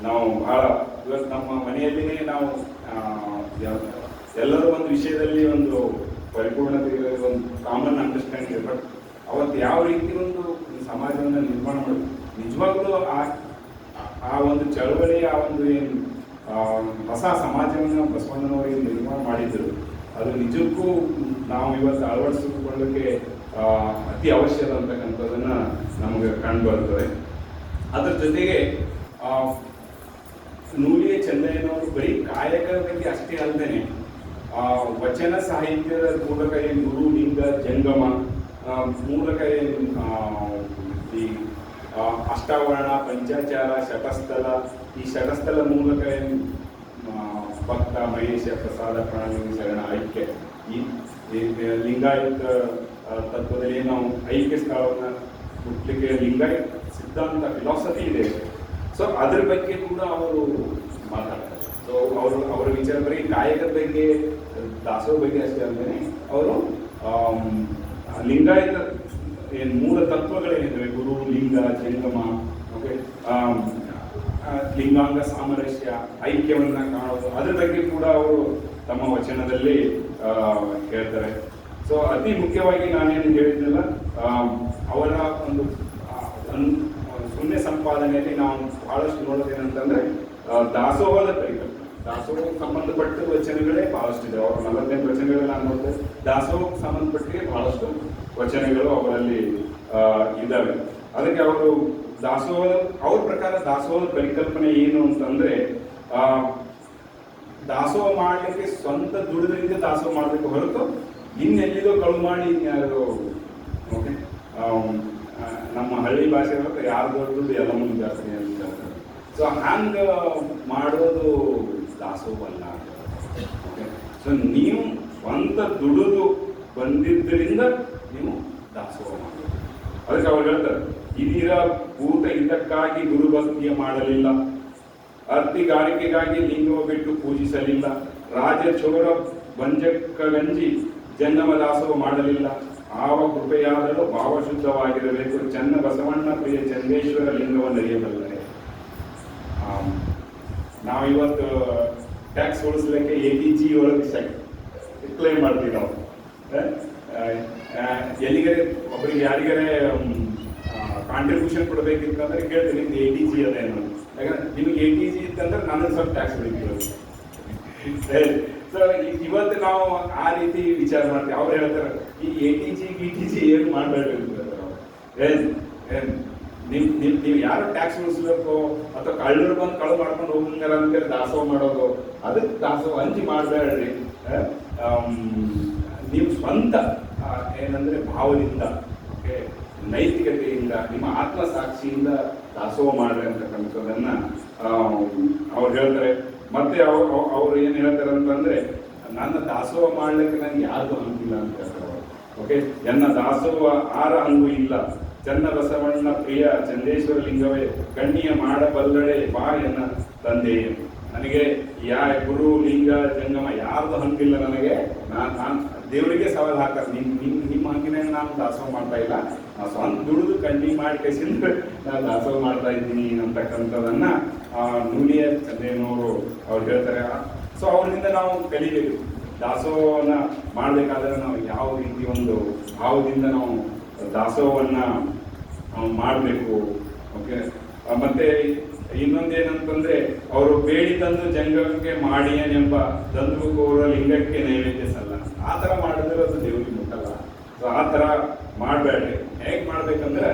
ನಾವು ಬಹಳ ಇವತ್ತು ನಮ್ಮ ಮನೆಯಲ್ಲಿನೇ ನಾವು ಎಲ್ಲರೂ ಒಂದು ವಿಷಯದಲ್ಲಿ ಒಂದು ಪರಿಪೂರ್ಣತೆ ಒಂದು ಕಾಮನ್ ಅಂಡರ್ಸ್ಟ್ಯಾಂಡಿಂಗ್. ಬಟ್ ಅವತ್ತು ಯಾವ ರೀತಿ ಒಂದು ಸಮಾಜವನ್ನು ನಿರ್ಮಾಣ ಮಾಡೋದು, ನಿಜವಾಗ್ಲೂ ಆ ಒಂದು ಚಳವಳಿ, ಆ ಒಂದು ಏನು ಹೊಸ ಸಮಾಜವನ್ನು ಬಸವಣ್ಣನವರಿಗೆ ನಿರ್ಮಾಣ ಮಾಡಿದ್ರು, ಅದು ನಿಜಕ್ಕೂ ನಾವು ಇವತ್ತು ಅಳವಡಿಸಿಕೊಳ್ಳೋಕ್ಕೆ ಅತಿ ಅವಶ್ಯಕ ಅಂತಕ್ಕಂಥದ್ದನ್ನು ನಮಗೆ ಕಂಡು ಬರ್ತದೆ. ಅದರ ಜೊತೆಗೆ ನೂಲಿಯ ಚಂದ್ರಯ್ಯನವರು ಬರೀ ಕಾಯಕದ ಬಗ್ಗೆ ಅಷ್ಟೇ ಅಲ್ಲದೆ ವಚನ ಸಾಹಿತ್ಯದ ಮೂಲಕ ಏನು ಗುರು, ಲಿಂಗ, ಜಂಗಮ ಮೂಲಕ ಏನು ಈ ಅಷ್ಟಾವರಣ, ಪಂಚಾಚಾರ, ಶಟಸ್ಥಲ, ಈ ಶಟಸ್ಥಲ ಮೂಲಕ ಏನು ಭಕ್ತ, ಮಹೇಶ, ಪ್ರಸಾದ, ಪ್ರಾಣಿ, ಶರಣ, ಐಕ್ಯ, ಈ ಲಿಂಗಾಯತ ತತ್ವದಲ್ಲಿ ನಾವು ಐಕ್ಯ ಸ್ಥಳವನ್ನು ಹುಟ್ಟಲಿಕ್ಕೆ ಲಿಂಗಾಯತ ಸಿದ್ಧಾಂತ ಫಿಲಾಸಫಿ ಇದೆ. ಸೊ ಅದ್ರ ಬಗ್ಗೆ ಕೂಡ ಅವರು ಮಾತಾಡ್ತಾರೆ. ಸೊ ಅವರ ವಿಚಾರ ಬರೀ ಕಾಯಕದ ಬಗ್ಗೆ, ದಾಸೋಹ ಬಗ್ಗೆ ಅಷ್ಟೇ ಅಲ್ಲದೆ ಅವರು ಲಿಂಗಾಯತ ಏನು ಮೂಲ ತತ್ವಗಳೇನಿದ್ದಾವೆ, ಗುರು, ಲಿಂಗ, ಜಂಗಮ, ಓಕೆ, ಲಿಂಗಾಂಗ ಸಾಮರಸ್ಯ, ಐಕ್ಯವನ್ನ ಕಾಣೋದು, ಅದ್ರ ಬಗ್ಗೆ ಕೂಡ ಅವರು ತಮ್ಮ ವಚನದಲ್ಲಿ ಹೇಳ್ತಾರೆ. ಸೊ ಅತಿ ಮುಖ್ಯವಾಗಿ ನಾನೇನು ಹೇಳಿದ್ನಲ್ಲ, ಅವರ ಒಂದು ಶೂನ್ಯ ಸಂಪಾದನೆಯಲ್ಲಿ ನಾವು ಬಹಳಷ್ಟು ನೋಡೋದೇನಂತಂದ್ರೆ ದಾಸೋಹದ ಪರಿಕಲ್ಪನೆ. ದಾಸೋಹಕ್ಕೆ ಸಂಬಂಧಪಟ್ಟ ವಚನಗಳೇ ಬಹಳಷ್ಟು ಇದೆ. ಅವರ 48 ವಚನಗಳು ನಾನು ನೋಡಿದೆ. ದಾಸೋಹಕ್ಕೆ ಸಂಬಂಧಪಟ್ಟಿಗೆ ಬಹಳಷ್ಟು ವಚನಗಳು ಅವರಲ್ಲಿ ಇದ್ದಾವೆ. ಅದಕ್ಕೆ ಅವರು ಅವ್ರ ಪ್ರಕಾರ ದಾಸೋಹದ ಪರಿಕಲ್ಪನೆ ಏನು ಅಂತಂದ್ರೆ, ದಾಸೋಹ ಮಾಡಲಿಕ್ಕೆ ಸ್ವಂತ ದುಡಿದ್ರಿಂದ ದಾಸೋಹ ಮಾಡಬೇಕು ಹೊರತು ಇನ್ನೆಲ್ಲಿದೋ ಕಳು ಮಾಡಿ ಇನ್ಯಾರು, ಓಕೆ, ನಮ್ಮ ಹಳ್ಳಿ ಭಾಷೆ ಯಾರ್ದು ದುಡ್ಡು ಎಲ್ಲ ಮುಂದೆ ಜಾಸ್ತಿ ಅಂತ ಹೇಳ್ತಾರೆ. ಸೊ ಹಂಗ ಮಾಡೋದು ದಾಸೋಹವಲ್ಲ. ಓಕೆ, ಸೊ ನೀವು ಸ್ವಂತ ದುಡಿದು ಬಂದಿದ್ದರಿಂದ ನೀವು ದಾಸೋಹ ಮಾಡಬೇಕು. ಅದಕ್ಕೆ ಅವ್ರು ಹೇಳ್ತಾರೆ, ಇದೀರ ಭೂತ ಹಿತಕ್ಕಾಗಿ ಗುರುಭಕ್ತಿಯ ಮಾಡಲಿಲ್ಲ, ಅರ್ತಿಗಾರಿಕೆಗಾಗಿ ಲಿಂಗವ ಬಿಟ್ಟು ಪೂಜಿಸಲಿಲ್ಲ, ರಾಜ ಚೋರ ಬಂಜಕ್ಕಗಂಜಿ ಜಂಗಮ ದಾಸೋಹ ಮಾಡಲಿಲ್ಲ, ಆವ ಕೃಪೆಯಾದರೂ ಭಾವಶುದ್ಧವಾಗಿರಬೇಕು, ಚನ್ನ ಬಸವಣ್ಣ ಪ್ರಿಯ ಚಂದೇಶ್ವರ ಲಿಂಗವನ್ನು ಅರಿಯಬಲ್ಲರೆ. ನಾವಿವತ್ತು ಟ್ಯಾಕ್ಸ್ ಉಳಿಸ್ಲಿಕ್ಕೆ ATG ಒಳಗೆ ಕ್ಲೈಮ್ ಮಾಡ್ತೀವಿ ನಾವು. ಎಲ್ಲಿಗರೆ ಒಬ್ಬರಿಗೆ ಯಾರಿಗಾರೆ ಕಾಂಟ್ರಿಬ್ಯೂಷನ್ ಕೊಡಬೇಕಿತ್ತಂದ್ರೆ ಕೇಳ್ತೀನಿ, ನಿಮ್ದು ATG ಅದೇನು, ಯಾಕಂದ್ರೆ ನಿಮ್ಗೆ ATG ಇತ್ತಂದ್ರೆ ನನಗೆ ಸ್ವಲ್ಪ ಟ್ಯಾಕ್ಸ್ ಹೊಡಿತೀವಿ. ಸೊ ಇವತ್ತು ನಾವು ಆ ರೀತಿ ವಿಚಾರ ಮಾಡ್ತೀವಿ. ಅವ್ರು ಹೇಳ್ತಾರೆ, ಈ ATG ಏನು ಮಾಡಬೇಡ್ರಿ ಅಂತ ಹೇಳ್ತಾರೆ. ನೀವು ಯಾರು ಟ್ಯಾಕ್ಸ್ ಉಳಿಸ್ಬೇಕು ಅಥವಾ ಕಳ್ಳರು ಬಂದು ಕಳು ಮಾಡ್ಕೊಂಡು ಹೋಗ್ತಾರ ಅಂತೇಳಿ ದಾಸೋಹ ಮಾಡೋದು, ಅದಕ್ಕೆ ದಾಸೋಹ ಹಂಚಿ ಮಾಡಬೇಡ್ರಿ. ನೀವು ಸ್ವಂತ ಏನಂದ್ರೆ ಭಾವದಿಂದ, ನೈತಿಕತೆಯಿಂದ, ನಿಮ್ಮ ಆತ್ಮಸಾಕ್ಷಿಯಿಂದ ದಾಸೋಹ ಮಾಡ್ರಿ ಅಂತಕ್ಕಂಥದ್ದನ್ನ ಅವ್ರು ಹೇಳ್ತಾರೆ. ಮತ್ತೆ ಅವ್ರು ಏನ್ ಹೇಳ್ತಾರೆ ಅಂತಂದ್ರೆ, ನನ್ನ ದಾಸೋಹ ಮಾಡ್ಲಿಕ್ಕೆ ನನಗೆ ಯಾರ್ದು ಹಂಗಿಲ್ಲ ಅಂತ ಹೇಳ್ತಾರೆ. ಓಕೆ, ಎನ್ನ ದಾಸೋಹ ಆರ ಹಂಗು ಇಲ್ಲ, ಚನ್ನ ಬಸವಣ್ಣ ಪ್ರಿಯ ಚಂದೇಶ್ವರ ಲಿಂಗವೇ ಗಣ್ಯ ಮಾಡಬಲ್ಲಡೆ ಬಾ ಎನ್ನ ತಂದೆ. ನನಗೆ ಗುರು ಲಿಂಗ ಜಂಗಮ ಯಾರ್ದು ಹಂಗಿಲ್ಲ. ನನಗೆ ನಾನು ದೇವರಿಗೆ ಸವಾಲು ಹಾಕ್ತಾರೆ, ನಿಮ್ಮ ಹಂಗಿನ ನಾನು ದಾಸೋಹ ಮಾಡ್ತಾ ಇಲ್ಲ, ನಾವು ಸ್ವಂತ ದುಡಿದು ಕಣ್ಣಿ ಮಾಡಿ ಕಸಿಂದ ನಾನು ದಾಸೋಹ ಮಾಡ್ತಾ ಇದ್ದೀನಿ ಅಂತಕ್ಕಂಥದ್ದನ್ನ ನೂಲಿಯ ಚಂದೇನವರು ಅವ್ರು ಹೇಳ್ತಾರೆ. ಸೊ ಅವರಿಂದ ನಾವು ಕಲಿಬೇಕು. ದಾಸೋಹವನ್ನ ಮಾಡಬೇಕಾದ್ರೆ ನಾವು ಯಾವ ರೀತಿ ಒಂದು ಭಾವದಿಂದ ನಾವು ದಾಸೋಹವನ್ನ ಮಾಡಬೇಕು. ಓಕೆ, ಮತ್ತೆ ಇನ್ನೊಂದೇನಂತಂದ್ರೆ, ಅವರು ಬೇಡಿ ತಂದು ಜಂಗಕ್ಕೆ ಮಾಡಿಯನೆಂಬ ದಂದುಕೋರ ಲಿಂಗಕ್ಕೆ ನೈವೇದ್ಯ ಸಲ್ಲ. ಆ ಥರ ಮಾಡಿದ್ರೆ ಅದು ದೇವರಿಗೆ ಮುಟ್ಟಲ್ಲ. ಸೊ ಆ ಥರ ಮಾಡಬೇಡ್ರಿ. ಹೇಗೆ ಮಾಡ್ಬೇಕಂದ್ರೆ,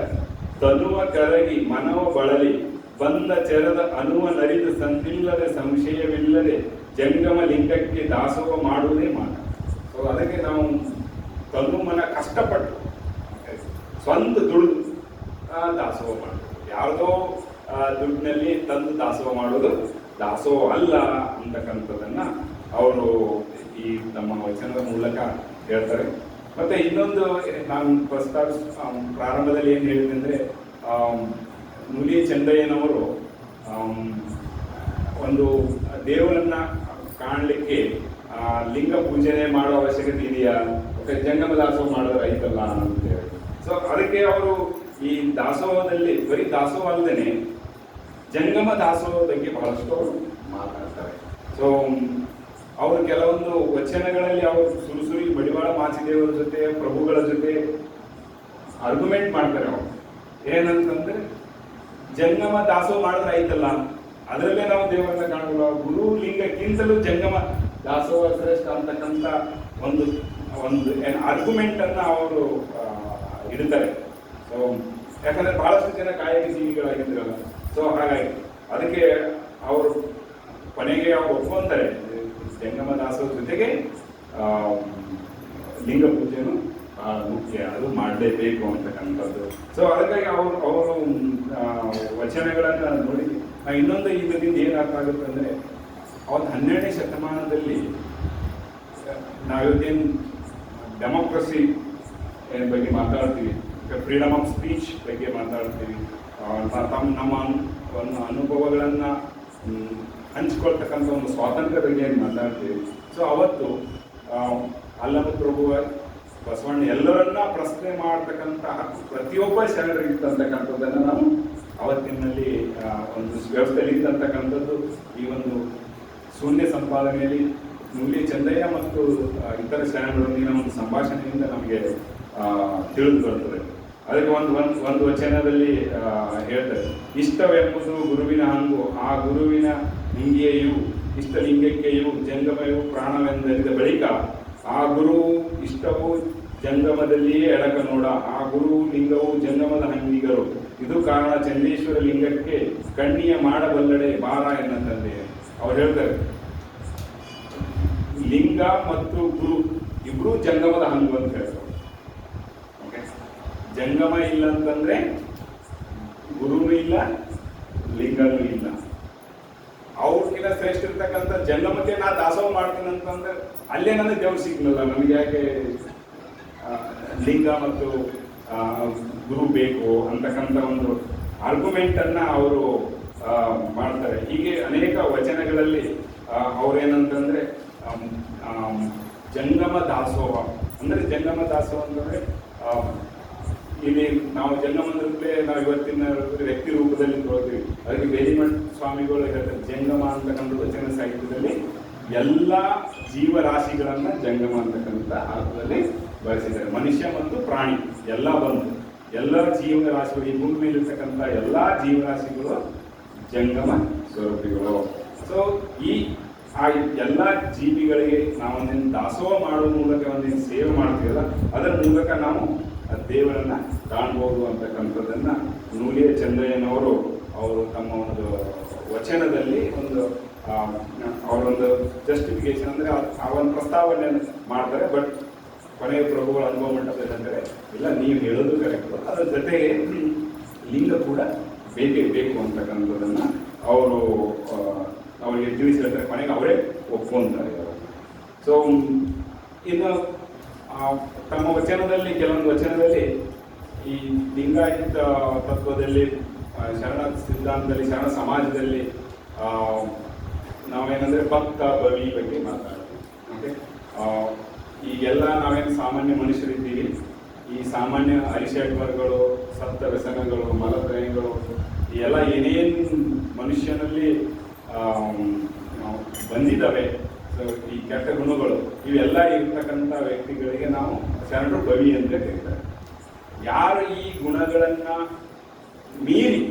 ತನುವ ಕರಗಿ ಮನವ ಬಳಲಿ ಬಂದ ಚೆರದ ಅನುವ ನರಿದು ಸಂತಿಲ್ಲದೆ ಸಂಶಯವಿಲ್ಲದೆ ಜಂಗಮ ಲಿಂಗಕ್ಕೆ ದಾಸೋಹ ಮಾಡುವುದೇ ಮಾಡ. ಸೊ ಅದಕ್ಕೆ ನಾವು ತನುಮನ ಕಷ್ಟಪಟ್ಟು ಸ್ವಂತ ದುಡಿದು ದಾಸೋಹ ಮಾಡೋದು. ಯಾರ್ದೋ ದುಡ್ಡಿನಲ್ಲಿ ತಂದು ದಾಸೋಹ ಮಾಡೋದು ದಾಸೋಹ ಅಲ್ಲ ಅಂತಕ್ಕಂಥದ್ದನ್ನ ಅವರು ಈ ನಮ್ಮ ವಚನದ ಮೂಲಕ ಹೇಳ್ತಾರೆ. ಮತ್ತೆ ಇನ್ನೊಂದು ನಾನು ಪ್ರಾರಂಭದಲ್ಲಿ ಏನು ಹೇಳಿದೆ ಅಂದ್ರೆ, ನುಲಿ ಚಂದಯ್ಯನವರು ಒಂದು ದೇವರನ್ನ ಕಾಣಲಿಕ್ಕೆ ಲಿಂಗ ಪೂಜನೆ ಮಾಡೋ ಅವಶ್ಯಕತೆ ಇದೆಯಾ, ಜಂಗಮ ದಾಸೋಹ ಮಾಡಿದ್ರೆ ಐತಲ್ಲ ಅಂತ ಹೇಳಿ. ಸೊ ಅದಕ್ಕೆ ಅವರು ಈ ದಾಸೋಹದಲ್ಲಿ ಬರೀ ದಾಸೋಹ ಅಲ್ಲದೆ ಜಂಗಮ ದಾಸೋಹದ ಬಗ್ಗೆ ಬಹಳಷ್ಟು ಅವರು ಮಾತಾಡ್ತಾರೆ. ಸೊ ಅವರು ಕೆಲವೊಂದು ವಚನಗಳಲ್ಲಿ ಅವರು ಸುರುಸುರಿ ಮಡಿವಾಳ ಮಾಚಿದೇವರ ಜೊತೆ, ಪ್ರಭುಗಳ ಜೊತೆ ಆರ್ಗ್ಯುಮೆಂಟ್ ಮಾಡ್ತಾರೆ. ಅವರು ಏನಂತಂದ್ರೆ, ಜಂಗಮ ದಾಸೋಹ ಮಾಡಿದ್ರೆ ಐತಲ್ಲ, ಅದರಲ್ಲೇ ನಾವು ದೇವರನ್ನ ಕಾಣಬಹುದು, ಗುರು ಲಿಂಗಕ್ಕಿಂತಲೂ ಜಂಗಮ ದಾಸೋಹ ಶ್ರೇಷ್ಠ ಅಂತಕ್ಕಂಥ ಒಂದು ಆರ್ಗ್ಯುಮೆಂಟ್ ಅನ್ನ ಅವರು ಇಡ್ತಾರೆ. ಸೊ ಯಾಕಂದ್ರೆ ಬಹಳಷ್ಟು ಜನ ಕಾಯಕ ಜೀವಿಗಳಾಗಿದ್ರಲ್ಲ. ಸೊ ಹಾಗಾಗಿ ಅದಕ್ಕೆ ಅವರು ಕೊನೆಗೆ ಅವ್ರು ಒಪ್ಕೊಂತಾರೆ, ಜಂಗಮ ದಾಸೋಹ ಜೊತೆಗೆ ಲಿಂಗ ಪೂಜೆನೂ ಮುಖ್ಯ, ಅದು ಮಾಡಲೇಬೇಕು ಅಂತಕ್ಕಂಥದ್ದು. ಸೊ ಅದಕ್ಕಾಗಿ ಅವರು ವಚನಗಳನ್ನ ನೋಡಿ ಇನ್ನೊಂದು ಇದರಿಂದ ಏನಾಗ್ತಾ ಆಗುತ್ತೆ ಅಂದ್ರೆ, ಅವತ್ತು 12ನೇ ಶತಮಾನದಲ್ಲಿ ನಾವಿವತ್ತೇನು ಡೆಮೋಕ್ರಸಿ ಬಗ್ಗೆ ಮಾತಾಡ್ತೀವಿ, ಫ್ರೀಡಮ್ ಆಫ್ ಸ್ಪೀಚ್ ಬಗ್ಗೆ ಮಾತಾಡ್ತೀವಿ, ನಮ್ಮ ಒಂದು ಅನುಭವಗಳನ್ನ ಹಂಚ್ಕೊಳ್ತಕ್ಕಂಥ ಒಂದು ಸ್ವಾತಂತ್ರ್ಯ ಬಗ್ಗೆ ಮಾತಾಡ್ತೀವಿ. ಸೊ ಅವತ್ತು ಅಲ್ಲಮ ಪ್ರಭು ಬಸವಣ್ಣ ಎಲ್ಲರನ್ನ ಪ್ರಶ್ನೆ ಮಾಡ್ತಕ್ಕಂಥ ಹಕ್ಕು ಪ್ರತಿಯೊಬ್ಬ ಶರಣರಿಗಿತ್ತಂತಕ್ಕಂಥದ್ದನ್ನು ನಾವು ಅವತ್ತಿನಲ್ಲಿ ಒಂದು ವ್ಯವಸ್ಥೆಯಲ್ಲಿ ಇದ್ದಂತಕ್ಕಂಥದ್ದು ಈ ಒಂದು ಶೂನ್ಯ ಸಂಪಾದನೆಯಲ್ಲಿ ನುಲಿ ಚಂದಯ್ಯ ಮತ್ತು ಇತರ ಶರಣರೊಂದಿಗಿನ ಒಂದು ಸಂಭಾಷಣೆಯಿಂದ ನಮಗೆ ತಿಳಿದು ಬರ್ತದೆ. ಅದಕ್ಕೆ ಒಂದು ವಚನದಲ್ಲಿ ಹೇಳ್ತಾರೆ, ಇಷ್ಟವೆಂಬುದು ಗುರುವಿನ ಹಂಗು, ಆ ಗುರುವಿನ ಹಿಂಗೆಯೂ ಇಷ್ಟಲಿಂಗಕ್ಕೆಯೂ ಜಂಗಮಯೂ ಪ್ರಾಣವೆಂದರಿದ ಬಳಿಕ ಆ ಗುರು ಇಷ್ಟವು ಜಂಗಮದಲ್ಲಿಯೇ ಎಡಕ ನೋಡ, ಆ ಗುರು ಲಿಂಗವು ಜಂಗಮದ ಹಂಗಿಗರು, ಇದು ಕಾರಣ ಚಂದೇಶ್ವರ ಲಿಂಗಕ್ಕೆ ಕಣ್ಣಿಯ ಮಾಡಬಲ್ಲಡೆ ಬಾರ ಎನ್ನಂತಂದೆ. ಅವ್ರು ಹೇಳ್ತಾರೆ, ಲಿಂಗ ಮತ್ತು ಗುರು ಇಬ್ರು ಜಂಗಮದ ಹಂಗು ಅಂತ ಹೇಳ್ತಾರೆ. ಓಕೆ, ಜಂಗಮ ಇಲ್ಲ ಅಂತಂದ್ರೆ ಗುರುನೂ ಇಲ್ಲ, ಲಿಂಗನೂ ಇಲ್ಲ. ಅವ್ರಿಗಿನ ಶ್ರೇಷ್ಠ ಇರ್ತಕ್ಕಂಥ ಜಂಗಮಕ್ಕೆ ನಾ ದಾಸೋಹ ಮಾಡ್ತೀನಿ ಅಂತಂದ್ರೆ ಅಲ್ಲೇ ನನಗೆ ದೇವ್ರು ಸಿಗ್ಲಿಲ್ಲ, ನನಗೆ ಯಾಕೆ ಲಿಂಗ ಮತ್ತು ಗುರು ಬೇಕು ಅಂತಕ್ಕಂಥ ಒಂದು ಆರ್ಗ್ಯುಮೆಂಟ್ ಅನ್ನ ಅವರು ಮಾಡ್ತಾರೆ. ಹೀಗೆ ಅನೇಕ ವಚನಗಳಲ್ಲಿ ಅವ್ರೇನಂತಂದ್ರೆ ಜಂಗಮ ದಾಸೋಹ ಅಂದ್ರೆ, ಜಂಗಮ ದಾಸೋಹ ಅಂತಂದ್ರೆ ಇಲ್ಲಿ ನಾವು ಜಂಗಮಂದ್ರಲ್ಲೇ ನಾವು ಇವತ್ತಿನ ವ್ಯಕ್ತಿ ರೂಪದಲ್ಲಿ ತೋರ್ತೀವಿ. ಅದಕ್ಕೆ ಬೇಲಿಮಠ ಸ್ವಾಮಿಗಳು ಹೇಳ್ತಾರೆ, ಜಂಗಮ ಅಂತಕ್ಕಂಥ ವಚನ ಸಾಹಿತ್ಯದಲ್ಲಿ ಎಲ್ಲ ಜೀವರಾಶಿಗಳನ್ನ ಜಂಗಮ ಅಂತಕ್ಕಂಥ ಅರ್ಥದಲ್ಲಿ ಬಳಸಿದ್ದಾರೆ. ಮನುಷ್ಯ ಮತ್ತು ಪ್ರಾಣಿ ಎಲ್ಲ ಬಂದು ಎಲ್ಲ ಜೀವರಾಶಿಗಳು, ಈ ಭೂಮಿ ಮೇಲಿರ್ತಕ್ಕಂಥ ಎಲ್ಲ ಜೀವರಾಶಿಗಳು ಜಂಗಮ ಸ್ವರೂಪಿಗಳು. ಸೊ ಈ ಎಲ್ಲ ಜೀವಿಗಳಿಗೆ ನಾವೊಂದೇನು ದಾಸೋಹ ಮಾಡುವ ಮೂಲಕ ಒಂದೇನು ಸೇವೆ ಮಾಡ್ತೀವಲ್ಲ, ಅದರ ಮೂಲಕ ನಾವು ದೇವರನ್ನ ಕಾಣ್ಬೋದು ಅಂತಕ್ಕಂಥದ್ದನ್ನ ನೂಲಿಯ ಚಂದ್ರಯ್ಯನವರು ಅವರು ತಮ್ಮ ಒಂದು ವಚನದಲ್ಲಿ ಒಂದು ಅವರೊಂದು ಜಸ್ಟಿಫಿಕೇಶನ್ ಅಂದ್ರೆ ಆ ಒಂದು ಪ್ರಸ್ತಾವನೆಯನ್ನು ಮಾಡ್ತಾರೆ. ಬಟ್ ಕೊನೆಯ ಪ್ರಭುಗಳ ಅನುಭವ ಮಂಟಪದಲ್ಲಿ ಅಂದರೆ ಇಲ್ಲ, ನೀವು ಹೇಳೋದು ಕರೆಕ್ಟ್, ಅದರ ಜೊತೆಗೆ ಲಿಂಗ ಕೂಡ ಬೇಕೇ ಬೇಕು ಅಂತಕ್ಕಂಥದ್ದನ್ನ ಅವರು ಅವರಿಗೆ ತಿಳಿಸಿ ಹೇಳ್ತಾರೆ. ಕೊನೆಗೆ ಅವರೇ ಒಪ್ಕೊಂತಾರೆ. ಸೊ ಇನ್ನು ತಮ್ಮ ವಚನದಲ್ಲಿ ಕೆಲವೊಂದು ವಚನದಲ್ಲಿ ಈ ಲಿಂಗಾಯತ ತತ್ವದಲ್ಲಿ, ಶರಣ ಸಿದ್ಧಾಂತದಲ್ಲಿ, ಶರಣ ಸಮಾಜದಲ್ಲಿ ನಾವೇನಂದ್ರೆ ಭಕ್ತ ಬವಿ ಬಗ್ಗೆ ಮಾತಾಡ್ತೀವಿ. ಓಕೆ, ಈಗೆಲ್ಲ ನಾವೇನು ಸಾಮಾನ್ಯ ಮನುಷ್ಯರಿದ್ದೀವಿ, ಈ ಸಾಮಾನ್ಯ ಅರಿಷಡ್ವರ್ಗಗಳು, ಸಪ್ತ ವ್ಯಸನಗಳು, ಮಲತ್ರಯಗಳು, ಈ ಎಲ್ಲ ಏನೇನು ಮನುಷ್ಯನಲ್ಲಿ ಬಂದಿದ್ದಾವೆ, ಈ ಕೆಟ್ಟ ಗುಣಗಳು, ಇವೆಲ್ಲ ಇರ್ತಕ್ಕಂಥ ವ್ಯಕ್ತಿಗಳಿಗೆ ನಾವು ಶರಣರು ಬವಿ ಅಂತ ಕರೀತಾರೆ. ಯಾರು ಈ ಗುಣಗಳನ್ನ ಮೀರಿ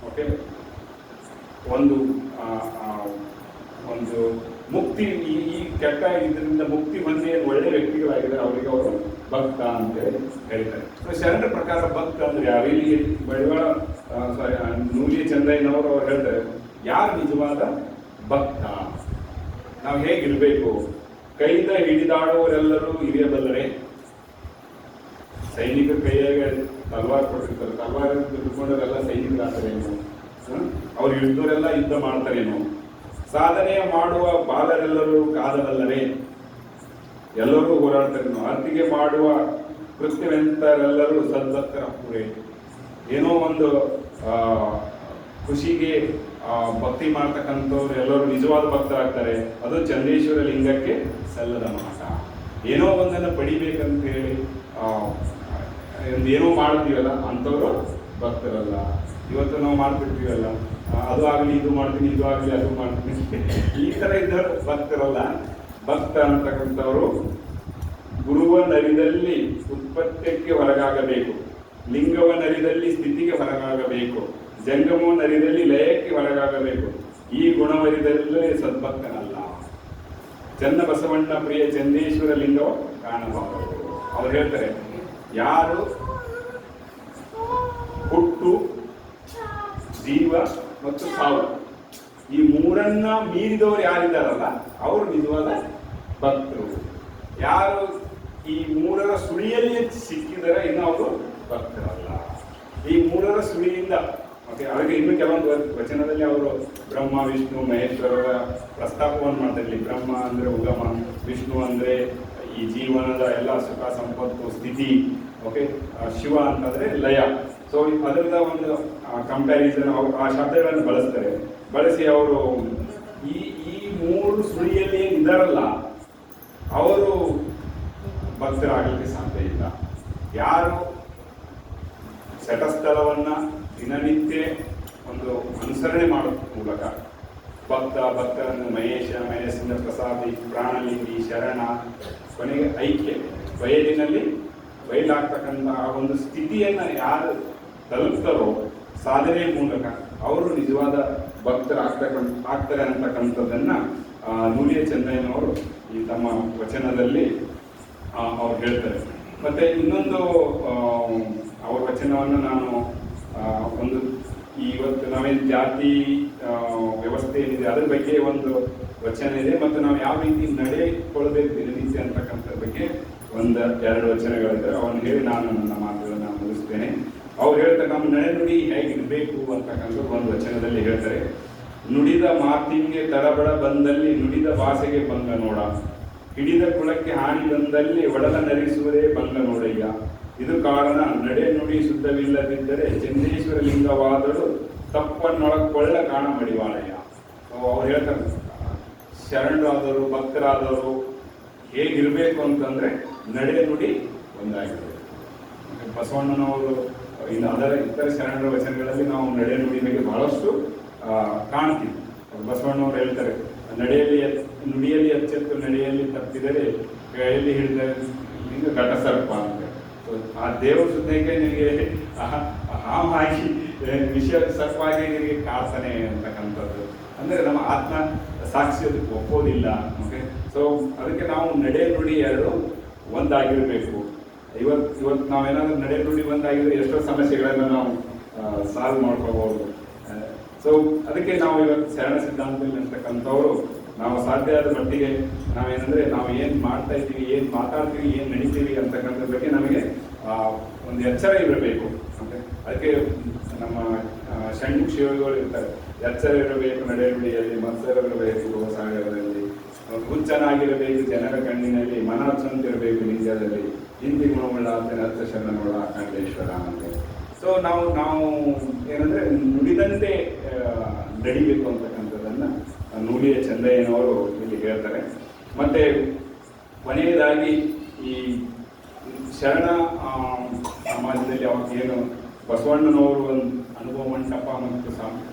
ಓಕೆ ಒಂದು ಒಂದು ಮುಕ್ತಿ, ಈ ಕೆಟ್ಟ ಇದರಿಂದ ಮುಕ್ತಿ ಹೊಂದಿ ಒಳ್ಳೆ ವ್ಯಕ್ತಿಗಳಾಗಿದ್ದಾರೆ, ಅವರಿಗೆ ಅವರು ಭಕ್ತ ಅಂತ ಹೇಳ್ತಾರೆ. ಶರಣರ ಪ್ರಕಾರ ಭಕ್ತ ಅಂದ್ರೆ ಯಾರು? ಇಲ್ಲಿ ಬಡಿವಾಳ ನೂಲಿಯ ಚಂದ್ರಯ್ಯನವರು ಅವ್ರು ಹೇಳ್ತಾರೆ, ಯಾರು ನಿಜವಾದ ಭಕ್ತ, ನಾವು ಹೇಗಿರ್ಬೇಕು? ಕೈದ ಹಿಡಿದಾಡುವವರೆಲ್ಲರೂ ಹಿರಿಯಬಲ್ಲರೆ. ಸೈನಿಕ ಕೈಯಾಗ ತಲ್ವಾರ್ ಕೊಟ್ಟಿರ್ತಾರೆ, ತಲ್ವಾರ್ ಹಿಡ್ಕೊಂಡವರೆಲ್ಲ ಸೈನಿಕರಾಗ್ತಾರೇನು? ಅವ್ರು ಹಿಡಿದವರೆಲ್ಲ ಯುದ್ಧ ಮಾಡ್ತಾರೇನು? ಸಾಧನೆಯ ಮಾಡುವ ಬಾಲರೆಲ್ಲರೂ ಕಾದವಲ್ಲರೇ, ಎಲ್ಲರೂ ಹೋರಾಡ್ತಾರೇನು? ಅರ್ತಿಗೆ ಮಾಡುವ ಕೃತ್ಯವೆಂತರೆಲ್ಲರೂ ಸದ್ಭಕ್ತರ ಪೂರೇ. ಏನೋ ಒಂದು ಖುಷಿಗೆ ಭಕ್ತಿ ಮಾಡ್ತಕ್ಕಂಥವ್ರು ಎಲ್ಲರೂ ನಿಜವಾದ ಭಕ್ತರಾಗ್ತಾರೆ. ಅದು ಚಂದೇಶ್ವರ ಲಿಂಗಕ್ಕೆ ಸಲ್ಲದ ಮಾಟ. ಏನೋ ಒಂದನ್ನು ಪಡಿಬೇಕಂತ ಹೇಳಿ ಏನೋ ಮಾಡ್ತೀವಲ್ಲ ಅಂಥವ್ರು ಭಕ್ತರಲ್ಲ. ಇವತ್ತು ನಾವು ಮಾಡ್ಬಿಡ್ತೀವಲ್ಲ, ಅದು ಆಗಲಿ ಇದು ಮಾಡ್ತೀನಿ, ಇದು ಆಗಲಿ ಅದು ಮಾಡ್ತೀನಿ, ಈ ಥರ ಇದ್ದವರು ಭಕ್ತರಲ್ಲ. ಭಕ್ತ ಅಂತಕ್ಕಂಥವರು ಗುರುವ ನರಿದಲ್ಲಿ ಉತ್ಪತ್ತಿಗೆ ಹೊರಗಾಗಬೇಕು, ಲಿಂಗವ ನರಿದಲ್ಲಿ ಸ್ಥಿತಿಗೆ ಹೊರಗಾಗಬೇಕು, ಜಂಗಮೋ ನರಿದಲ್ಲಿ ಲಯಕ್ಕೆ ಹೊರಗಾಗಬೇಕು. ಈ ಗುಣವರಿದಲ್ಲೇ ಸದ್ಭಕ್ತನಲ್ಲ. ಚನ್ನ ಬಸವಣ್ಣ ಪ್ರಿಯ ಚಂದೇಶ್ವರ ಲಿಂಗವ ಕಾಣಬಾರದು. ಅವ್ರು ಹೇಳ್ತಾರೆ, ಯಾರು ಹುಟ್ಟು, ಜೀವ ಮತ್ತು ಸಾವು ಈ ಮೂರನ್ನ ಮೀರಿದವರು ಯಾರಿದ್ದಾರಲ್ಲ ಅವರು ನಿಜವಾದ ಭಕ್ತರು. ಯಾರು ಈ ಮೂರರ ಸುಳಿಯಲ್ಲಿ ಸಿಕ್ಕಿದರೆ ಇನ್ನು ಅವರು ಭಕ್ತರಲ್ಲ. ಈ ಮೂರರ ಸುಳಿಯಿಂದ ಓಕೆ, ಅದಕ್ಕೆ ಇನ್ನು ಕೆಲವೊಂದು ವಚನದಲ್ಲಿ ಅವರು ಬ್ರಹ್ಮ, ವಿಷ್ಣು, ಮಹೇಶ್ವರರ ಪ್ರಸ್ತಾಪವನ್ನು ಮಾಡ್ತಾರೆ. ಬ್ರಹ್ಮ ಅಂದ್ರೆ ಉಗಮ, ವಿಷ್ಣು ಅಂದ್ರೆ ಈ ಜೀವನದ ಎಲ್ಲ ಸುಖ ಸಂಪತ್ತು ಸ್ಥಿತಿ, ಓಕೆ, ಶಿವ ಅಂತಂದ್ರೆ ಲಯ. ಸೊ ಅದರಿಂದ ಒಂದು ಕಂಪ್ಯಾರಿಸನ್ ಆ ಶಬ್ದಗಳನ್ನು ಬಳಸ್ತಾರೆ. ಬಳಸಿ ಅವರು ಈ ಮೂರು ಸುಳಿಯಲ್ಲಿ ಏನಿದ್ದಾರಲ್ಲ ಅವರು ಭಕ್ತರಾಗಲಿಕ್ಕೆ ಸಾಧ್ಯ ಇಲ್ಲ. ಯಾರು ಶಟಸ್ಥಲವನ್ನ ದಿನನಿತ್ಯ ಒಂದು ಅನುಸರಣೆ ಮಾಡೋದ್ರ ಮೂಲಕ ಭಕ್ತರನ್ನು ಮಹೇಶಿಂದ ಪ್ರಸಾದಿ ಪ್ರಾಣಲಿಂಗಿ ಶರಣ ಕೊನೆಗೆ ಐಕ್ಯ ಬಯಲಾಗ್ತಕ್ಕಂತಹ ಒಂದು ಸ್ಥಿತಿಯನ್ನು ಯಾರು ತಲುಪ್ತಾರೋ ಸಾಧನೆ ಮೂಲಕ ಅವರು ನಿಜವಾದ ಆಗ್ತಾರೆ ಅಂತಕ್ಕಂಥದ್ದನ್ನ ನೂಲಿಯ ಚೆನ್ನಯ್ಯನವರು ಈ ತಮ್ಮ ವಚನದಲ್ಲಿ ಅವ್ರು ಹೇಳ್ತಾರೆ. ಮತ್ತೆ ಇನ್ನೊಂದು ಅವ್ರ ವಚನವನ್ನು ನಾನು ಒಂದು ಇವತ್ತು ನಾವೇನು ಜಾತಿ ವ್ಯವಸ್ಥೆ ಏನಿದೆ ಅದ್ರ ಬಗ್ಗೆ ಒಂದು ವಚನ ಇದೆ, ಮತ್ತು ನಾವು ಯಾವ ರೀತಿ ನಡೆದುಕೊಳ್ಳಬೇಕು ದಿನನಿತ್ಯ ಅಂತಕ್ಕಂಥದ್ರ ಬಗ್ಗೆ ಎರಡು ವಚನಗಳಿದ್ದಾರೆ. ಅವನು ಹೇಳಿ ನಾನು ನನ್ನ ಮಾತುಗಳನ್ನು ಮುಗಿಸ್ತೇನೆ. ಅವ್ರು ಹೇಳ್ತಾರೆ ನಮ್ಮ ನಡೆನುಡಿ ಹೇಗಿರಬೇಕು ಅಂತಕ್ಕಂಥ ಒಂದು ವಚನದಲ್ಲಿ ಹೇಳ್ತಾರೆ. ನುಡಿದ ಮಾತಿಗೆ ತಡಬಡ ಬಂದಲ್ಲಿ ನುಡಿದ ಭಾಷೆಗೆ ಭಂಗ ನೋಡ, ಹಿಡಿದ ಕುಲಕ್ಕೆ ಹಾನಿ ಬಂದಲ್ಲಿ ಒಡಲ ನರಿಸುವುದೇ ಭಂಗ ನೋಡಯ್ಯ. ಇದು ಕಾರಣ ನಡೆ ನುಡಿ ಶುದ್ಧವಿಲ್ಲದಿದ್ದರೆ ಚಂದೇಶ್ವರ ಲಿಂಗವಾದಳು ತಪ್ಪನ್ನೊಳಕೊಳ್ಳ ಕಾಣ ಮಡಿವಾಳಯ್ಯ. ಅವ್ರು ಹೇಳ್ತಾರೆ ಶರಣರಾದವರು ಭಕ್ತರಾದವರು ಹೇಗಿರಬೇಕು ಅಂತಂದ್ರೆ ನಡೆ ನುಡಿ ಒಂದಾಗಿರಬೇಕು. ಬಸವಣ್ಣನವರು ಇನ್ನು ಇತರ ಶರಣರ ವಚನಗಳಲ್ಲಿ ನಾವು ನಡೆ ನುಡಿ ಬಗ್ಗೆ ಬಹಳಷ್ಟು ಕಾಣ್ತೀವಿ. ಬಸವಣ್ಣವ್ರು ಹೇಳ್ತಾರೆ ನುಡಿಯಲ್ಲಿ ಎಚ್ಚೆತ್ತು ನಡೆಯಲ್ಲಿ ತಪ್ಪಿದರೆ ಕೈಯಲ್ಲಿ ಹಿಡಿದ ಘಟ ಸರ್ಪ ಅಂತ. ಆ ದೇವರ ಸುದ್ದಕ್ಕೆ ನಿನಗೆ ಹಾವಾಗಿ ವಿಷಯ ಸರ್ಪಾಗಿ ನಿನಗೆ ಕಾಡ್ತಾನೆ ಅಂತಕ್ಕಂಥದ್ದು ಅಂದ್ರೆ ನಮ್ಮ ಆತ್ಮ ಸಾಕ್ಷಿ ಅದಕ್ಕೆ ಒಪ್ಪೋದಿಲ್ಲ. ಓಕೆ, ಸೊ ಅದಕ್ಕೆ ನಾವು ನಡೆ ನುಡಿ ಎರಡು ಒಂದಾಗಿರಬೇಕು. ಇವತ್ತು ನಾವೇನಾದ್ರೂ ನಡೆ ನುಡಿ ಒಂದಾಗಿದ್ರೆ ಎಷ್ಟೋ ಸಮಸ್ಯೆಗಳನ್ನು ನಾವು ಸಾಲ್ವ್ ಮಾಡ್ಕೋಬಹುದು. ಸೊ ಅದಕ್ಕೆ ನಾವು ಇವತ್ತು ಶರಣ ಸಿದ್ಧಾಂತದಲ್ಲಿ ಅಂತಕ್ಕಂಥವ್ರು ನಾವು ಸಾಧ್ಯ ಆದ ಮಟ್ಟಿಗೆ ನಾವೇನಂದ್ರೆ ನಾವು ಏನು ಮಾಡ್ತಾ ಇದ್ದೀವಿ, ಏನು ಮಾತಾಡ್ತೀವಿ, ಏನು ನಡೀತೀವಿ ಅಂತಕ್ಕಂಥ ಬಗ್ಗೆ ನಮಗೆ ಒಂದು ಎಚ್ಚರ ಇರಬೇಕು. ಅದಕ್ಕೆ ನಮ್ಮ ಷಣ್ಮುಖ ಶಿವಗಳು ಇರ್ತಾರೆ, ಎಚ್ಚರ ಇರಬೇಕು ನಡೆನುಡಿಯಲ್ಲಿ, ಮತ್ಸರವಿರಬೇಕು ಸಾಗರದಲ್ಲಿ, ಹುಚ್ಚನಾಗಿರಬೇಕು ಜನರ ಕಣ್ಣಿನಲ್ಲಿ, ಮನಸ್ಸಂತಿರಬೇಕು ನಿಜದಲ್ಲಿ, ಹಿಂದಿ ಗುಣವುಳ್ಳ ಅರ್ಥ ಶರಣನೊಳ ಅಖಂಡೇಶ್ವರ ಅಂತ. ಸೊ ನಾವು ಏನಂದ್ರೆ ನುಡಿದಂತೆ ನಡಿಬೇಕು ಅಂತಕ್ಕಂಥದ್ದನ್ನ ನೂಲಿಯ ಚೆನ್ನಯ್ಯನವರು ಇಲ್ಲಿ ಹೇಳ್ತಾರೆ. ಮತ್ತೆ ಕೊನೆಯದಾಗಿ ಈ ಶರಣ ಸಮಾಜದಲ್ಲಿ ಏನು ಬಸವಣ್ಣನವರು ಒಂದು ಅನುಭವ ಮಂಟಪ ಮತ್ತು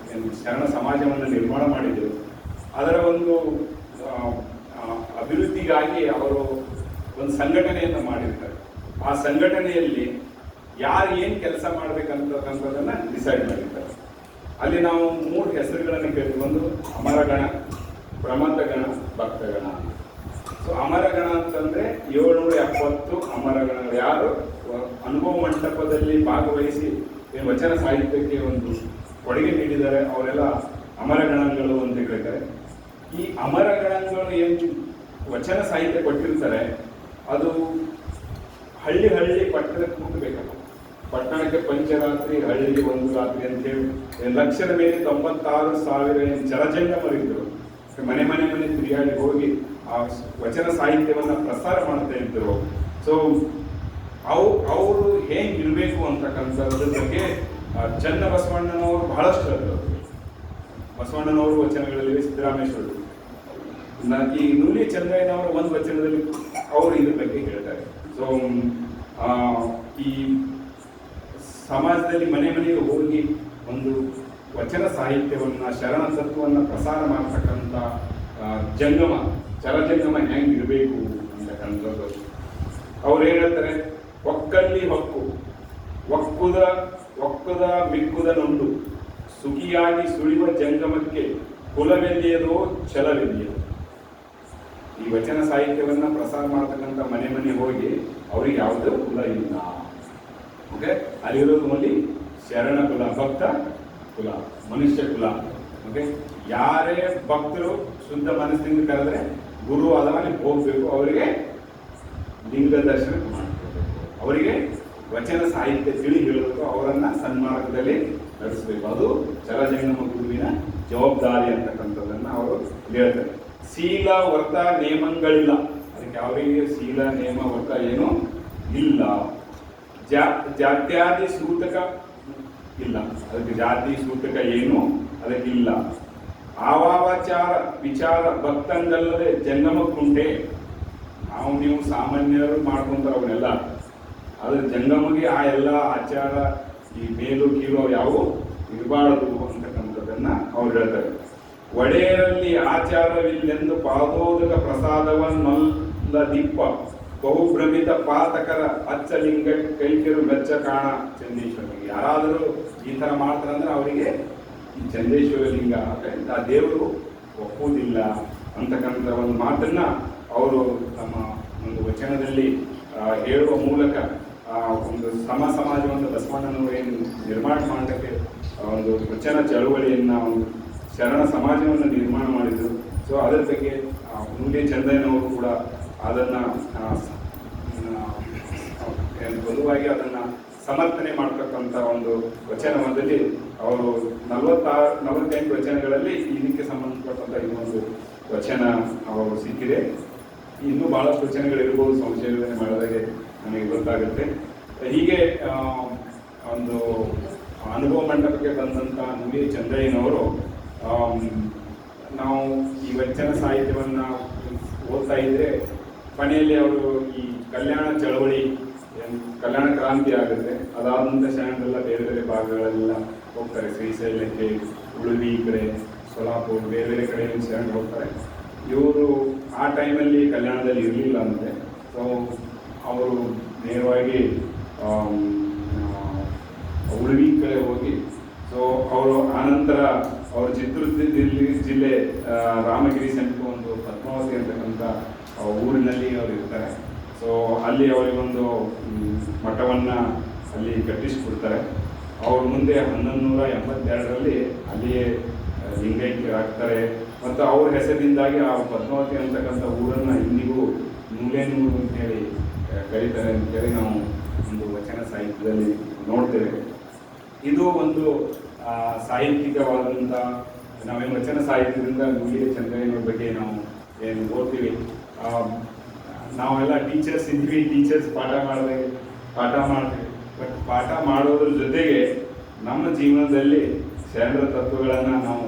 ಶರಣ ಸಮಾಜವನ್ನು ನಿರ್ಮಾಣ ಮಾಡಿದರು. ಅದರ ಒಂದು ಅಭಿವೃದ್ಧಿಗಾಗಿ ಅವರು ಒಂದು ಸಂಘಟನೆಯನ್ನು ಮಾಡಿರ್ತಾರೆ. ಆ ಸಂಘಟನೆಯಲ್ಲಿ ಯಾರು ಏನು ಕೆಲಸ ಮಾಡ್ಬೇಕಂತಕ್ಕಂಥದ್ದನ್ನ ಡಿಸೈಡ್ ಮಾಡಿರ್ತಾರೆ. ಅಲ್ಲಿ ನಾವು 3 ಹೆಸರುಗಳನ್ನು ಕೇಳ್ತೀವಿ. ಒಂದು ಅಮರಗಣ, ಪ್ರಮಥಗಣ, ಭಕ್ತಗಣ. ಸೊ ಅಮರಗಣ ಅಂತಂದ್ರೆ 770 ಅಮರಗಣಗಳು ಯಾರು ಅನುಭವ ಮಂಟಪದಲ್ಲಿ ಭಾಗವಹಿಸಿ ವಚನ ಸಾಹಿತ್ಯಕ್ಕೆ ಒಂದು ಕೊಡುಗೆ ನೀಡಿದ್ದಾರೆ, ಅವರೆಲ್ಲ ಅಮರಗಣಗಳು ಅಂತ ಹೇಳ್ತಾರೆ. ಈ ಅಮರಗಣಗಳು ಏನು ವಚನ ಸಾಹಿತ್ಯ ಕೊಟ್ಟಿರ್ತಾರೆ ಅದು ಹಳ್ಳಿ ಪಟ್ಟಣಕ್ಕೆ ಮುಟ್ಟಬೇಕಲ್ಲ. ಪಟ್ಟಣಕ್ಕೆ ಪಂಚರಾತ್ರಿ, ಹಳ್ಳಿಗೆ 1 ರಾತ್ರಿ ಅಂತೇಳಿ ಲಕ್ಷದ ಮೇಲೆ 96,000 ಜಲಜಂಗಮರಿದ್ದರು. ಮನೆ ತಿರುಗಾಡಿ ಹೋಗಿ ಆ ವಚನ ಸಾಹಿತ್ಯವನ್ನ ಪ್ರಸಾರ ಮಾಡ್ತಾ ಇದ್ದರು. ಸೊ ಅವರು ಹೇಗಿರ್ಬೇಕು ಅಂತಕ್ಕಂಥದ್ರ ಬಗ್ಗೆ ಚನ್ನ ಬಸವಣ್ಣನವರು ಬಹಳಷ್ಟು ಹೇಳಿದರು. ಬಸವಣ್ಣನವರು ವಚನಗಳಲ್ಲಿ, ಸಿದ್ದರಾಮೇಶ್ವರರು, ಈ ನೂಲಿ ಚೆನ್ನಯ್ಯನವರ ಒಂದು ವಚನದಲ್ಲಿ ಅವರು ಇದ್ರ ಬಗ್ಗೆ ಹೇಳ್ತಾರೆ. ಸೊ ಈ ಸಮಾಜದಲ್ಲಿ ಮನೆಗೆ ಹೋಗಿ ಒಂದು ವಚನ ಸಾಹಿತ್ಯವನ್ನ, ಶರಣ ತತ್ವವನ್ನು ಪ್ರಸಾರ ಮಾಡ್ತಕ್ಕಂಥ ಚರಜಂಗಮ ಹೆಂಗಿರಬೇಕು ಅಂತಕ್ಕಂಥದ್ದು ಅವ್ರು ಹೇಳ್ತಾರೆ. ಒಕ್ಕಲ್ಲಿ ಒಕ್ಕುದ ಮಿಕ್ಕುದ ನೊಂದು ಸುಖಿಯಾಗಿ ಸುಳಿಯುವ ಜಂಗಮಕ್ಕೆ ಕುಲವೆಲ್ಲಿಯದೋ ಛಲವೆಲ್ಲಿಯದೋ. ಈ ವಚನ ಸಾಹಿತ್ಯವನ್ನ ಪ್ರಸಾರ ಮಾಡ್ತಕ್ಕಂಥ ಮನೆ ಹೋಗಿ ಅವ್ರಿಗೆ ಯಾವುದೋ ಕುಲ ಇಲ್ಲ. ಓಕೆ, ಅಲ್ಲಿರೋದು ಅಲ್ಲಿ ಶರಣ ಕುಲ, ಭಕ್ತ ಕುಲ, ಮನುಷ್ಯ ಕುಲ. ಓಕೆ, ಯಾರೇ ಭಕ್ತರು ಶುದ್ಧ ಮನಸ್ಸಿನಿಂದ ಕರೆದ್ರೆ ಗುರು ಅದಾಗಿ ಹೋಗ್ಬೇಕು, ಅವರಿಗೆ ಲಿಂಗ ದರ್ಶನ ಮಾಡ್ಕೋಬೇಕು, ಅವರಿಗೆ ವಚನ ಸಾಹಿತ್ಯ ತಿಳಿ ಹೇಳಬೇಕು, ಅವರನ್ನ ಸನ್ಮಾರ್ಗದಲ್ಲಿ ನಡೆಸಬೇಕು. ಅದು ಚರಜಂಗಮ ಗುರುವಿನ ಜವಾಬ್ದಾರಿ ಅಂತಕ್ಕಂಥದ್ದನ್ನ ಅವರು ಹೇಳ್ತಾರೆ. ಶೀಲ ವ್ರತ ನೇಮಗಳಿಲ್ಲ, ಅದಕ್ಕೆ ಅವರಿಗೆ ಶೀಲ ನೇಮ ವ್ರತ ಏನು ಇಲ್ಲ. ಜಾತ್ಯಾದಿ ಸೂತಕ ಇಲ್ಲ, ಅದಕ್ಕೆ ಜಾತಿ ಸೂತಕ ಏನು ಅದಕ್ಕಿಲ್ಲ. ಆವಾಚಾರ ವಿಚಾರ ಭಕ್ತಂಗಲ್ಲದೆ ಜಂಗಮಕ್ಕುಂಟೆ. ನೀವು ಸಾಮಾನ್ಯರು ಮಾಡ್ಕೊಂತಾರೆ ಅವನ್ನೆಲ್ಲ, ಆದ್ರೆ ಜಂಗಮಗೆ ಆ ಎಲ್ಲ ಆಚಾರ ಈ ಮೇಲು ಕೀಳು ಯಾವುವು ಇರಬಾರದು ಅಂತಕ್ಕಂಥದ್ದನ್ನ ಅವ್ರು ಹೇಳ್ತಾರೆ. ಒಡೆಯರಲ್ಲಿ ಆಚಾರವಿಲ್ಲೆಂದು ಪಾದೋದಕ ಪ್ರಸಾದವನ್ನಲ್ಲ ದಿಪ್ಪ ಬಹುಭ್ರಮಿತ ಪಾತಕರ ಅಚ್ಚಲಿಂಗ ಕೈಕಿರು ಮೆಚ್ಚ ಕಾಣ ಚಂದೇಶ್ವರಿಗೆ. ಯಾರಾದರೂ ಈ ಥರ ಮಾಡ್ತಾರಂದ್ರೆ ಅವರಿಗೆ ಈ ಚಂದೇಶ್ವರ ಲಿಂಗ ಆ ದೇವರು ಒಪ್ಪುವುದಿಲ್ಲ ಅಂತಕ್ಕಂಥ ಒಂದು ಮಾತನ್ನ ಅವರು ತಮ್ಮ ಒಂದು ವಚನದಲ್ಲಿ ಹೇಳುವ ಮೂಲಕ ಒಂದು ಸಮಾಜವನ್ನು ಬಸವಣ್ಣನವರು ಏನು ನಿರ್ಮಾಣ ಮಾಡಲಿಕ್ಕೆ ಒಂದು ವಚನ ಚಳವಳಿಯನ್ನ ಒಂದು ಶರಣ ಸಮಾಜವನ್ನು ನಿರ್ಮಾಣ ಮಾಡಿದರು. ಸೊ ಅದರ ಬಗ್ಗೆ ಮುಂದೆ ಚಂದಯ್ಯನವರು ಕೂಡ ಅದನ್ನು ಬಲವಾಗಿ ಅದನ್ನು ಸಮರ್ಥನೆ ಮಾಡ್ತಕ್ಕಂಥ ಒಂದು ವಚನದಲ್ಲಿ ಅವರು 48 ವಚನಗಳಲ್ಲಿ ಇದಕ್ಕೆ ಸಂಬಂಧಪಟ್ಟಂಥ ಇನ್ನೊಂದು ವಚನ ಅವರು ಸಿಕ್ಕಿದೆ. ಇನ್ನೂ ಬಹಳಷ್ಟು ವಚನಗಳಿರ್ಬೋದು, ಸಂಶೋಧನೆ ಮಾಡಿದಾಗೆ ನಮಗೆ ಗೊತ್ತಾಗುತ್ತೆ. ಹೀಗೆ ಒಂದು ಅನುಭವ ಮಂಟಪಕ್ಕೆ ಬಂದಂಥ ನುಡಿ ಚಂದ್ರಯ್ಯನವರು ನಾವು ಈ ವಚನ ಸಾಹಿತ್ಯವನ್ನು ಓದ್ತಾ ಇದ್ದರೆ ಕೊನೆಯಲ್ಲಿ ಅವರು ಈ ಕಲ್ಯಾಣ ಚಳವಳಿ ಕಲ್ಯಾಣ ಕ್ರಾಂತಿ ಆಗುತ್ತೆ. ಅದಾದಂಥ ಕ್ಷಣಗಳೆಲ್ಲ ಬೇರೆ ಬೇರೆ ಭಾಗಗಳೆಲ್ಲ ಹೋಗ್ತಾರೆ. ಶ್ರೀಶೈಲಕ್ಕೆ, ಉಳುವಿ ಕಡೆ, ಸೊಲಾಪುರ, ಬೇರೆ ಬೇರೆ ಕಡೆಯಲ್ಲಿ ಶರಣ ಹೋಗ್ತಾರೆ. ಇವರು ಆ ಟೈಮಲ್ಲಿ ಕಲ್ಯಾಣದಲ್ಲಿ ಇರಲಿಲ್ಲ ಅಂತೆ. ಸೊ ಅವರು ನೇರವಾಗಿ ಉಳುವಿ ಕಡೆ ಹೋಗಿ, ಸೊ ಅವರು ಆನಂತರ ಅವರು ಚಿತ್ರದುರ್ಗ ಜಿಲ್ಲೆ ರಾಮಗಿರಿ ಸಮೀಪ ಒಂದು ಪದ್ಮಾವತಿ ಅಂತಕ್ಕಂಥ ಊರಿನಲ್ಲಿ ಅವರು ಇರ್ತಾರೆ. ಸೊ ಅಲ್ಲಿ ಅವರಿಗೊಂದು ಮಠವನ್ನು ಅಲ್ಲಿ ಕಟ್ಟಿಸಿಕೊಡ್ತಾರೆ. ಅವ್ರ ಮುಂದೆ 1182ರಲ್ಲಿ ಅಲ್ಲಿಯೇ ಲಿಂಗೈಕ್ಯರಾಗ್ತಾರೆ. ಮತ್ತು ಅವ್ರ ಹೆಸರಿನಿಂದಾಗಿ ಆ ಪದ್ಮಾವತಿ ಅಂತಕ್ಕಂಥ ಊರನ್ನು ಇಂದಿಗೂ ನೂಲೇನೂರು ಅಂತೇಳಿ ಕರೀತಾರೆ ಅಂತೇಳಿ ನಾವು ಒಂದು ವಚನ ಸಾಹಿತ್ಯದಲ್ಲಿ ನೋಡ್ತೇವೆ. ಇದು ಒಂದು ಸಾಹಿತ್ಯಿಕವಾದಂಥ ನಾವೇನು ವಚನ ಸಾಹಿತ್ಯದಿಂದ ನುಡಿಯ ಚಂದ್ರಯ್ಯನವ್ರ ಬಗ್ಗೆ ನಾವು ಏನು ಓದ್ತೀವಿ. ನಾವೆಲ್ಲ ಟೀಚರ್ಸ್ ಇದ್ವಿ, ಟೀಚರ್ಸ್ ಪಾಠ ಮಾಡ್ತೀವಿ. ಬಟ್ ಪಾಠ ಮಾಡೋದ್ರ ಜೊತೆಗೆ ನಮ್ಮ ಜೀವನದಲ್ಲಿ ಶರಣರ ತತ್ವಗಳನ್ನು ನಾವು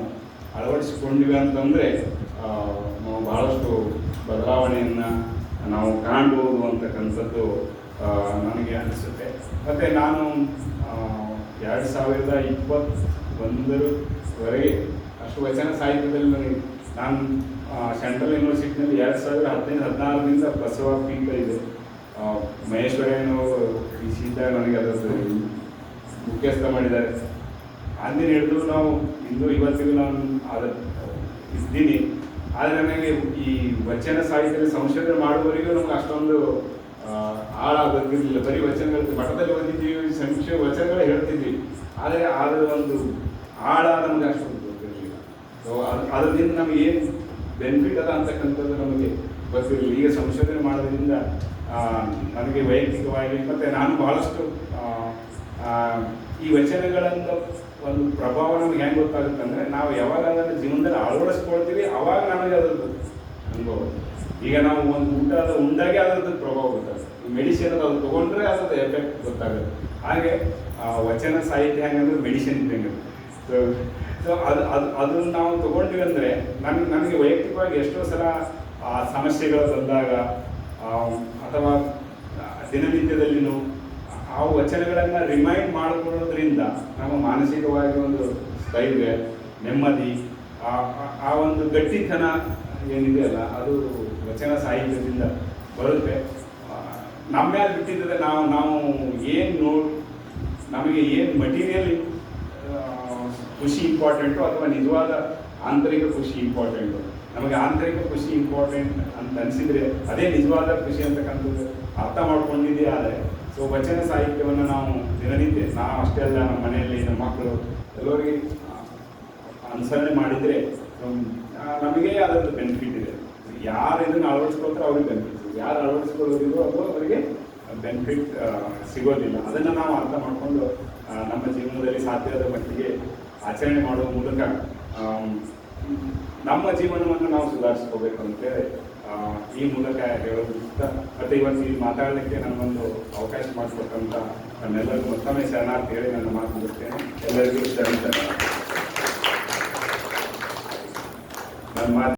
ಅಳವಡಿಸಿಕೊಂಡಿವಿ ಅಂತಂದರೆ ನಾವು ಬಹಳಷ್ಟು ಬದಲಾವಣೆಯನ್ನು ನಾವು ಕಾಣ್ಬೋದು ಅಂತಕ್ಕಂಥದ್ದು ನನಗೆ ಅನಿಸುತ್ತೆ. ಮತ್ತು ನಾನು 2021ವರೆಗೆ ಅಷ್ಟು ವಚನ ಸಾಹಿತ್ಯದಲ್ಲಿ ನಾನು ಸೆಂಟ್ರಲ್ ಯೂನಿವರ್ಸಿಟಿನಲ್ಲಿ 2015-16ರಿಂದ ಬಸವ ಪೀಠ ಇದೆ. ಮಹೇಶ್ವರಯ್ಯನವರು ಈ ಇದ್ದಾಗ ನನಗೆ ಅದರದ್ದು ಮುಖ್ಯಸ್ಥ ಮಾಡಿದ್ದಾರೆ. ಅಂದಿನ ಹಿಡಿದು ನಾವು ಇಂದು ಇವತ್ತಿಗೂ ನಾನು ಇದ್ದೀನಿ. ಆದರೆ ನನಗೆ ಈ ವಚನ ಸಾಹಿತ್ಯದಲ್ಲಿ ಸಂಶೋಧನೆ ಮಾಡುವವರೆಗೂ ನಮ್ಗೆ ಅಷ್ಟೊಂದು ಆಳ ಗೊತ್ತಿರಲಿಲ್ಲ. ಬರೀ ವಚನಗಳು ಮಠದಲ್ಲಿ ಓದಿದ್ದೀವಿ, ವಚನಗಳೇ ಹೇಳ್ತಿದ್ವಿ. ಆದರೆ ಅದರ ಒಂದು ಆಳ ನಮಗೆ ಅಷ್ಟೊಂದು ಗೊತ್ತಿರಲಿಲ್ಲ. ಸೊ ಅದರಿಂದ ನಮಗೆ ಏನು ಬೆನಿಫಿಟ್ ಅದ ಅಂತಕ್ಕಂಥದ್ದು ನಮಗೆ ಗೊತ್ತಿರಲಿಲ್ಲ. ಈಗ ಸಂಶೋಧನೆ ಮಾಡೋದ್ರಿಂದ ನನಗೆ ವೈಯಕ್ತಿಕವಾಗಿ ಮತ್ತು ನಾನು ಬಹಳಷ್ಟು ಈ ವಚನಗಳಿಂದ ಒಂದು ಪ್ರಭಾವ ನಮ್ಗೆ ಹೆಂಗೆ ಗೊತ್ತಾಗುತ್ತೆ ಅಂದರೆ, ನಾವು ಯಾವಾಗ ಅದನ್ನು ಜೀವನದಲ್ಲಿ ಅಳವಡಿಸ್ಕೊಳ್ತೀವಿ ಆವಾಗ ನಮಗೆ ಅದರದ್ದು ಅನುಭವ. ಈಗ ನಾವು ಒಂದು ಊಟದ ಉಂಡಾಗೆ ಅದರದ್ದು ಪ್ರಭಾವ ಗೊತ್ತಾಗುತ್ತೆ. ಈ ಮೆಡಿಸಿನ್ ಅದು ತೊಗೊಂಡ್ರೆ ಅದ್ರದ್ದು ಎಫೆಕ್ಟ್ ಗೊತ್ತಾಗುತ್ತೆ. ಹಾಗೆ ವಚನ ಸಾಹಿತ್ಯ ಹೆಂಗಂದ್ರೆ ಮೆಡಿಸಿನ್ ಇದ್ದಂಗೆ. ಸೊ ಅದನ್ನು ನಾವು ತೊಗೊಂಡ್ವಿ ಅಂದರೆ ನನಗೆ ವೈಯಕ್ತಿಕವಾಗಿ ಎಷ್ಟೋ ಸಲ ಸಮಸ್ಯೆಗಳು ಬಂದಾಗ ಅಥವಾ ದಿನನಿತ್ಯದಲ್ಲಿನೂ ಆ ವಚನಗಳನ್ನು ರಿಮೈಂಡ್ ಮಾಡಿಕೊಳ್ಳೋದ್ರಿಂದ ನಮ್ಮ ಮಾನಸಿಕವಾಗಿ ಒಂದು ಸ್ಥೈರ್ಯ, ನೆಮ್ಮದಿ, ಆ ಒಂದು ಗಟ್ಟಿತನ ಏನಿದೆಯಲ್ಲ ಅದು ವಚನ ಸಾಹಿತ್ಯದಿಂದ ಬರುತ್ತೆ. ನಮ್ಮ ಮೇಲೆ ಬಿಟ್ಟಿದ್ದರೆ ನಾವು ಏನು ನಮಗೆ ಏನು ಮಟೀರಿಯಲ್ ಖುಷಿ ಇಂಪಾರ್ಟೆಂಟು ಅಥವಾ ನಿಜವಾದ ಆಂತರಿಕ ಖುಷಿ ಇಂಪಾರ್ಟೆಂಟು. ನಮಗೆ ಆಂತರಿಕ ಖುಷಿ ಇಂಪಾರ್ಟೆಂಟ್ ಅಂತ ಅನಿಸಿದರೆ ಅದೇ ನಿಜವಾದ ಖುಷಿ ಅಂತಕ್ಕಂಥದ್ದು ಅರ್ಥ ಮಾಡ್ಕೊಂಡಿದ್ದೇ. ಆದರೆ ಸೊ ವಚನ ಸಾಹಿತ್ಯವನ್ನು ನಾವು ದಿನನಿತ್ಯ, ನಾವು ಅಷ್ಟೇ ಅಲ್ಲ, ನಮ್ಮ ಮನೆಯಲ್ಲಿ ನಮ್ಮ ಮಕ್ಕಳು ಎಲ್ಲರಿಗೆ ಅನುಸರಣೆ ಮಾಡಿದರೆ ನಮಗೆ ಅದರದ್ದು ಬೆನಿಫಿಟ್ ಇದೆ. ಯಾರು ಇದನ್ನು ಅಳವಡಿಸ್ಕೊಳ್ತಾರೆ ಅವ್ರಿಗೆ ಬೆನಿಫಿಟ್, ಯಾರು ಅಳವಡಿಸ್ಕೊಳ್ಳೋದಿಲ್ಲ ಅದು ಅವರಿಗೆ ಬೆನಿಫಿಟ್ ಸಿಗೋದಿಲ್ಲ. ಅದನ್ನು ನಾವು ಅರ್ಥ ಮಾಡಿಕೊಂಡು ನಮ್ಮ ಜೀವನದಲ್ಲಿ ಸಾಧ್ಯವಾದ ಮಟ್ಟಿಗೆ ಆಚರಣೆ ಮಾಡುವ ಮೂಲಕ ನಮ್ಮ ಜೀವನವನ್ನು ನಾವು ಸುಧಾರಿಸ್ಕೋಬೇಕು ಅಂತೇಳಿ ಈ ಮೂಲಕ ಹೇಳೋದು ಇಷ್ಟ. ಮತ್ತು ಇವತ್ತು ಈ ಮಾತಾಡಲಿಕ್ಕೆ ನನಗೊಂದು ಅವಕಾಶ ಮಾಡಿಕೊಟ್ಟಂಥ ನನ್ನೆಲ್ಲರಿಗೂ ಮತ್ತೊಮ್ಮೆ ಶರಣಾರ್ಥಿ ಹೇಳಿ ನನ್ನ ಮಾತು ಮುಗಿಸ್ತೇನೆ. ಎಲ್ಲರಿಗೂ ಶರಣ. ನನ್ನ ಮಾತು